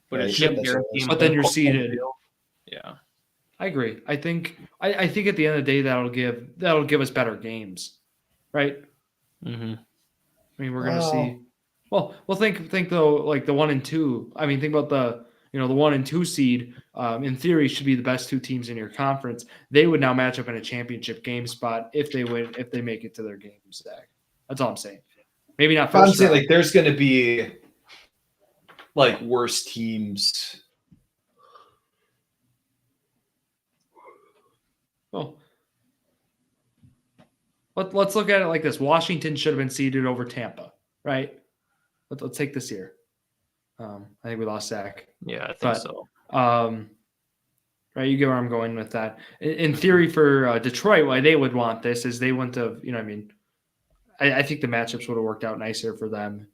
[SPEAKER 2] But
[SPEAKER 1] but then you're seeded.
[SPEAKER 2] Yeah,
[SPEAKER 1] I agree. I think at the end of the day that'll give us better games, right?
[SPEAKER 2] Mm-hmm.
[SPEAKER 1] I mean, we're gonna see. Well, think though, like the 1 and 2. I mean, think about the 1 and 2 seed. In theory, should be the best 2 teams in your conference. They would now match up in a championship game spot if they make it to their games. Zach, that's all I'm saying. Maybe not first.
[SPEAKER 3] I'm saying like there's gonna be like worse teams.
[SPEAKER 1] Well, let's look at it like this. Washington should have been seeded over Tampa, right? Let's take this year. I think we lost Zach.
[SPEAKER 2] Yeah, I think so.
[SPEAKER 1] Right, you get where I'm going with that. In theory, for Detroit, why they would want this is they wouldn't have, I mean, I think the matchups would have worked out nicer for them.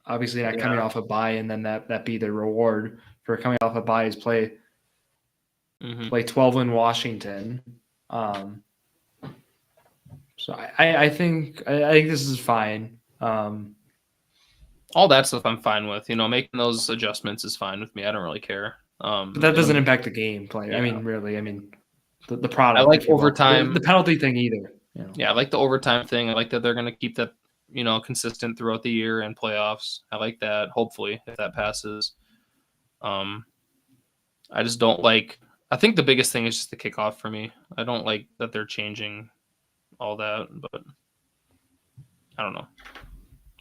[SPEAKER 1] Obviously, not coming off a bye, and then that be the reward for coming off a bye is play 12 in Washington. So I think this is fine.
[SPEAKER 2] All that stuff I'm fine with. Making those adjustments is fine with me. I don't really care.
[SPEAKER 1] But that doesn't impact the gameplay. Yeah. I mean, really. I mean, the product.
[SPEAKER 2] I like overtime.
[SPEAKER 1] The penalty thing either.
[SPEAKER 2] Yeah, I like the overtime thing. I like that they're going to keep that consistent throughout the year and playoffs. I like that. Hopefully, if that passes. I just don't like. I think the biggest thing is just the kickoff for me. I don't like that they're changing all that, but I don't know.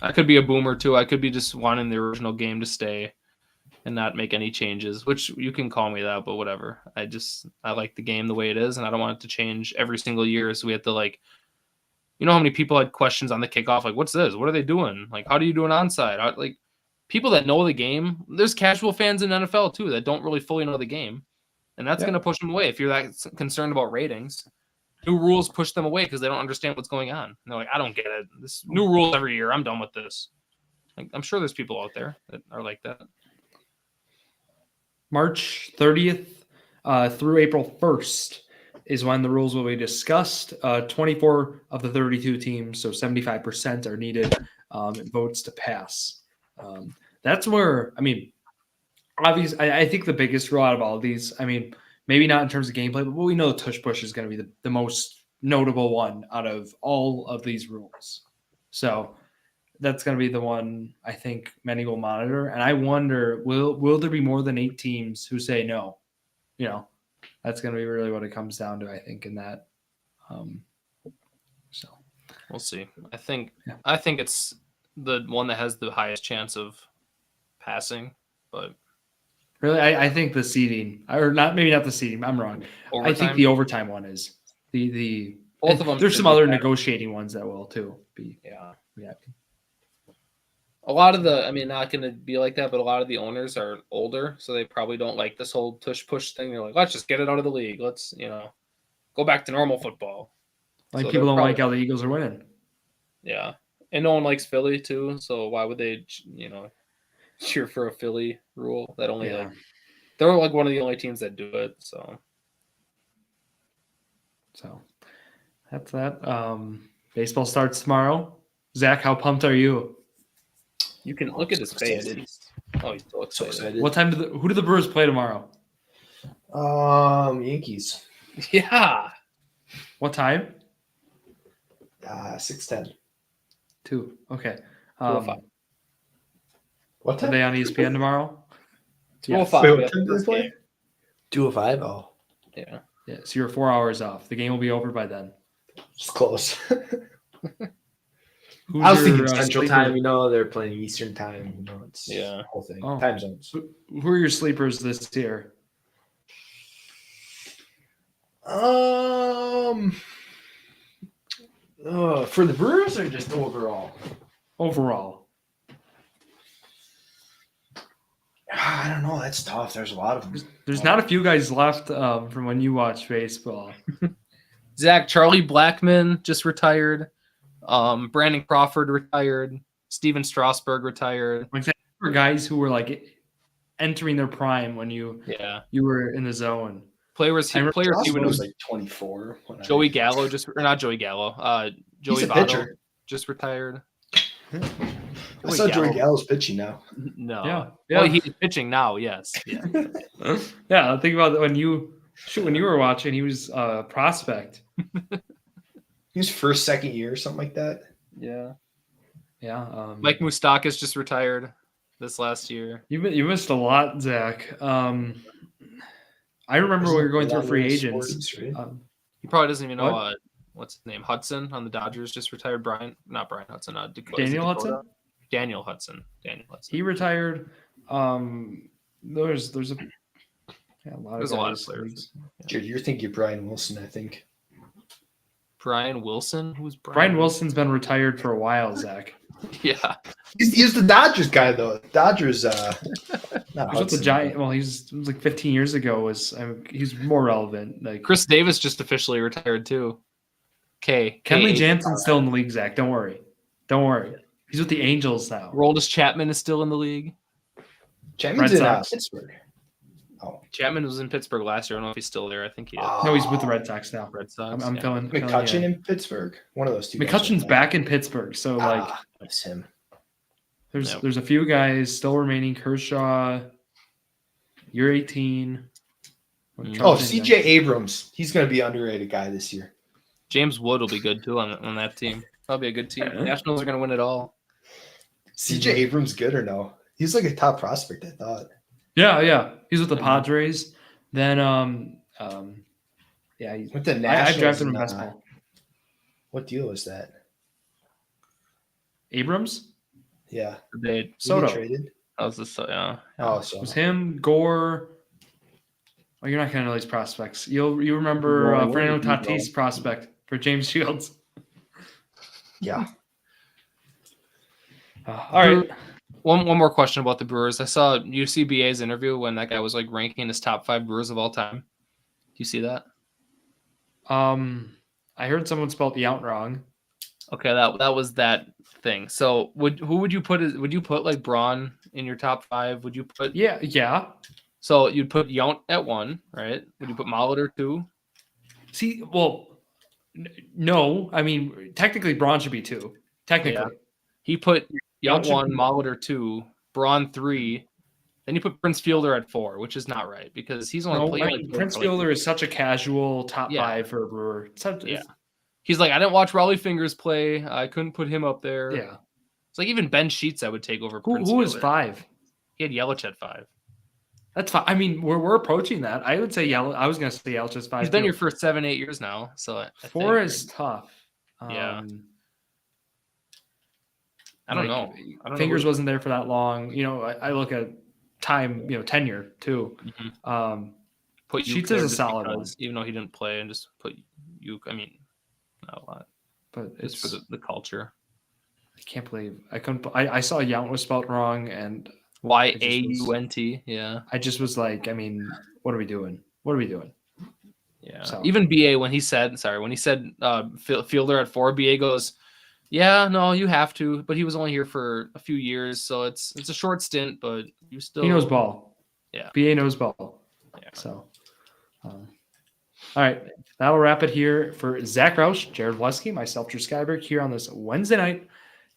[SPEAKER 2] I could be a boomer too. I could be just wanting the original game to stay and not make any changes, which you can call me that, but whatever. I like the game the way it is, and I don't want it to change every single year. So we have to how many people had questions on the kickoff? Like, what's this? What are they doing? Like, how do you do an onside? People that know the game, there's casual fans in NFL too that don't really fully know the game. And that's going to push them away. If you're that concerned about ratings, new rules push them away because they don't understand what's going on. And they're like, I don't get it. This new rules every year. I'm done with this. I'm sure there's people out there that are like that.
[SPEAKER 1] March 30th through April 1st is when the rules will be discussed. 24 of the 32 teams, so 75% are needed votes to pass. That's where, I mean, obviously, I think the biggest rule out of all of these, I mean, maybe not in terms of gameplay, but we know the tush push is going to be the most notable one out of all of these rules. So that's going to be the one I think many will monitor. And I wonder, will there be more than 8 teams who say no? That's going to be really what it comes down to, I think, in that. So
[SPEAKER 2] we'll see. I think it's the one that has the highest chance of passing, but
[SPEAKER 1] really, I think the seeding, or maybe not the seeding. I'm wrong.
[SPEAKER 2] Overtime?
[SPEAKER 1] I think the overtime one is the.
[SPEAKER 2] Both of them.
[SPEAKER 1] There's some other negotiating ones that will too be.
[SPEAKER 2] Yeah.
[SPEAKER 1] Yeah.
[SPEAKER 2] A lot of the, I mean, not going to be like that, but a lot of the owners are older, so they probably don't like this whole tush push thing. They're like, let's just get it out of the league. Let's, go back to normal football.
[SPEAKER 1] Like
[SPEAKER 2] So
[SPEAKER 1] people don't
[SPEAKER 2] probably,
[SPEAKER 1] like how the Eagles are winning.
[SPEAKER 2] Yeah, and no one likes Philly too. So why would they, cheer for a Philly rule that only they're like one of the only teams that do it. So
[SPEAKER 1] that's that. Baseball starts tomorrow. Zach, how pumped are you?
[SPEAKER 2] you can look at his face. Oh, he's so
[SPEAKER 3] So
[SPEAKER 2] excited.
[SPEAKER 3] excited.
[SPEAKER 1] What time who do the Brewers play tomorrow?
[SPEAKER 3] Yankees.
[SPEAKER 2] Yeah.
[SPEAKER 1] What time?
[SPEAKER 3] 6:10.
[SPEAKER 1] 2. Okay.
[SPEAKER 2] 2:05.
[SPEAKER 3] What
[SPEAKER 1] Are
[SPEAKER 3] time?
[SPEAKER 1] they on ESPN tomorroll?
[SPEAKER 2] 2:05.
[SPEAKER 3] Wait,
[SPEAKER 2] we
[SPEAKER 3] what
[SPEAKER 2] have
[SPEAKER 3] time do
[SPEAKER 2] the
[SPEAKER 3] they play?
[SPEAKER 2] game.
[SPEAKER 3] 2:05. Oh,
[SPEAKER 2] Yeah.
[SPEAKER 1] Yeah. So you're 4 hours off. The game will be over by then.
[SPEAKER 3] it's close.
[SPEAKER 1] Who's
[SPEAKER 3] I was
[SPEAKER 1] your,
[SPEAKER 3] thinking Central
[SPEAKER 1] sleeper?
[SPEAKER 3] Time. They're playing Eastern Time. It's
[SPEAKER 2] Yeah.
[SPEAKER 3] the whole thing.
[SPEAKER 1] Oh.
[SPEAKER 3] Time zones.
[SPEAKER 1] Who are your sleepers this year?
[SPEAKER 3] For the Brewers or just overall?
[SPEAKER 1] Overall.
[SPEAKER 3] I don't know. That's tough. There's a lot of them.
[SPEAKER 1] There's not a few guys left from when you watch baseball.
[SPEAKER 2] Charlie Blackmon just retired. Brandon Crawford retired. Steven Strasburg retired.
[SPEAKER 1] For guys who were like entering their prime when you were in the zone.
[SPEAKER 2] Players he
[SPEAKER 3] was like 24.
[SPEAKER 2] Joey Gallo not Joey Gallo. Joey
[SPEAKER 3] He's a
[SPEAKER 2] Votto
[SPEAKER 3] pitcher.
[SPEAKER 2] just retired.
[SPEAKER 3] I saw Joey Gallo's pitching now.
[SPEAKER 2] No.
[SPEAKER 1] Yeah.
[SPEAKER 2] Well, he's pitching now. Yes. Yeah.
[SPEAKER 1] Yeah. Think about when you were watching, he was a prospect.
[SPEAKER 3] He was first, second year, something like that.
[SPEAKER 2] Yeah.
[SPEAKER 1] Yeah.
[SPEAKER 2] Mike Moustakas just retired this last year.
[SPEAKER 1] You missed a lot, Zach. I remember when we were going through free agents.
[SPEAKER 3] Right?
[SPEAKER 2] He probably doesn't even know
[SPEAKER 1] What?
[SPEAKER 2] what's his name. Hudson on the Dodgers just retired. Not Brian Hudson.
[SPEAKER 1] Daniel Hudson.
[SPEAKER 2] Daniel Hudson.
[SPEAKER 1] He retired. There's a lot of
[SPEAKER 2] players.
[SPEAKER 3] Dude, you're thinking Brian Wilson, I think.
[SPEAKER 2] Brian Wilson? Who's
[SPEAKER 1] Brian Wilson's been retired for a while, Zach.
[SPEAKER 2] Yeah.
[SPEAKER 3] He's the Dodgers guy, though. Dodgers, not
[SPEAKER 1] He's with the Giant. Well, it was like 15 years ago. He's more relevant. Like
[SPEAKER 2] Chris Davis just officially retired too.
[SPEAKER 1] Kenley Jansen's still in the league, Zach. Don't worry. He's with the Angels now.
[SPEAKER 2] Roldis Chapman is still in the league.
[SPEAKER 3] Chapman's in Pittsburgh. Oh,
[SPEAKER 2] Chapman was in Pittsburgh last year. I don't know if he's still there. I think he is.
[SPEAKER 1] No, he's with the Red Sox now.
[SPEAKER 2] Red Sox.
[SPEAKER 1] I'm feeling
[SPEAKER 3] McCutcheon in Pittsburgh. One of those two.
[SPEAKER 1] McCutcheon's back in Pittsburgh, so
[SPEAKER 3] that's him.
[SPEAKER 1] There's a few guys still remaining. Kershaw, you're 18.
[SPEAKER 3] CJ Abrams. He's going to be an underrated guy this year.
[SPEAKER 2] James Wood will be good too on that team. That'll be a good team. Nationals are going to win it all.
[SPEAKER 3] CJ Abrams good or no? He's like a top prospect, I thought.
[SPEAKER 1] Yeah. He's with the Padres. Then he's
[SPEAKER 3] with the Nationals.
[SPEAKER 1] I drafted him in baseball.
[SPEAKER 3] What deal was that?
[SPEAKER 1] Abrams?
[SPEAKER 3] Yeah.
[SPEAKER 1] Soto.
[SPEAKER 3] Traded?
[SPEAKER 2] That was the
[SPEAKER 3] Oh, so
[SPEAKER 1] it was him, Gore. Oh, you're not going to know these prospects. You remember Fernando Tatis prospect for James Shields.
[SPEAKER 3] Yeah.
[SPEAKER 1] All right.
[SPEAKER 2] One more question about the Brewers. I saw UCBA's interview when that guy was like ranking his top 5 Brewers of all time. Do you see that?
[SPEAKER 1] I heard someone spelled the out wrong.
[SPEAKER 2] Okay, that was that thing. So who would you put? Would you put like Braun in your top 5? Would you put?
[SPEAKER 1] Yeah.
[SPEAKER 2] So you'd put Yount at 1, right? Would you put Molitor 2?
[SPEAKER 1] See, well, no. I mean, technically, Braun should be 2. Technically.
[SPEAKER 2] He put
[SPEAKER 1] Yount
[SPEAKER 2] Yount
[SPEAKER 1] should
[SPEAKER 2] 1,
[SPEAKER 1] be-
[SPEAKER 2] Molitor 2, Braun 3. Then you put Prince Fielder at 4, which is not right because he's only
[SPEAKER 1] No,
[SPEAKER 2] played.
[SPEAKER 1] Prince Fielder is such a casual top
[SPEAKER 2] Yeah.
[SPEAKER 1] 5 for a Brewer.
[SPEAKER 2] Yeah. He's like, I didn't watch Raleigh Fingers play. I couldn't put him up there.
[SPEAKER 1] Yeah.
[SPEAKER 2] It's like even Ben Sheets I would take over Prince
[SPEAKER 1] Who was
[SPEAKER 2] Fielder.
[SPEAKER 1] 5?
[SPEAKER 2] He had Yelich at 5.
[SPEAKER 1] That's fine. I mean, we're approaching that. I would say I was going to say Yelich is 5.
[SPEAKER 2] He's been here for 7-8 years now. So I
[SPEAKER 1] 4
[SPEAKER 2] think,
[SPEAKER 1] is tough.
[SPEAKER 2] Yeah. I don't know.
[SPEAKER 1] Fingers wasn't there for that long. I look at time, tenure too.
[SPEAKER 2] Mm-hmm. Put
[SPEAKER 1] Sheets is a solid one,
[SPEAKER 2] even though he didn't play, and just put Uke. I mean, not a lot,
[SPEAKER 1] but
[SPEAKER 2] it's for the culture.
[SPEAKER 1] I can't believe I couldn't. I saw Yount was spelled wrong, and
[SPEAKER 2] Yaunt. Yeah,
[SPEAKER 1] I just was like, I mean, what are we doing?
[SPEAKER 2] Yeah.
[SPEAKER 1] So.
[SPEAKER 2] Even BA when he said Fielder at 4, BA goes, yeah, no, you have to, but he was only here for a few years, so it's a short stint, but you still.
[SPEAKER 1] He knows ball.
[SPEAKER 2] Yeah.
[SPEAKER 1] BA knows ball.
[SPEAKER 2] Yeah.
[SPEAKER 1] So. All right, that'll wrap it here for Zack Rausch, Jared Valleskey, myself, Drew Skyberg, here on this Wednesday night.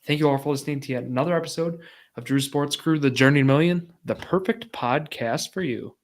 [SPEAKER 1] Thank you all for listening to yet another episode of Drew Sports Crew, The Journey to Million, the perfect podcast for you.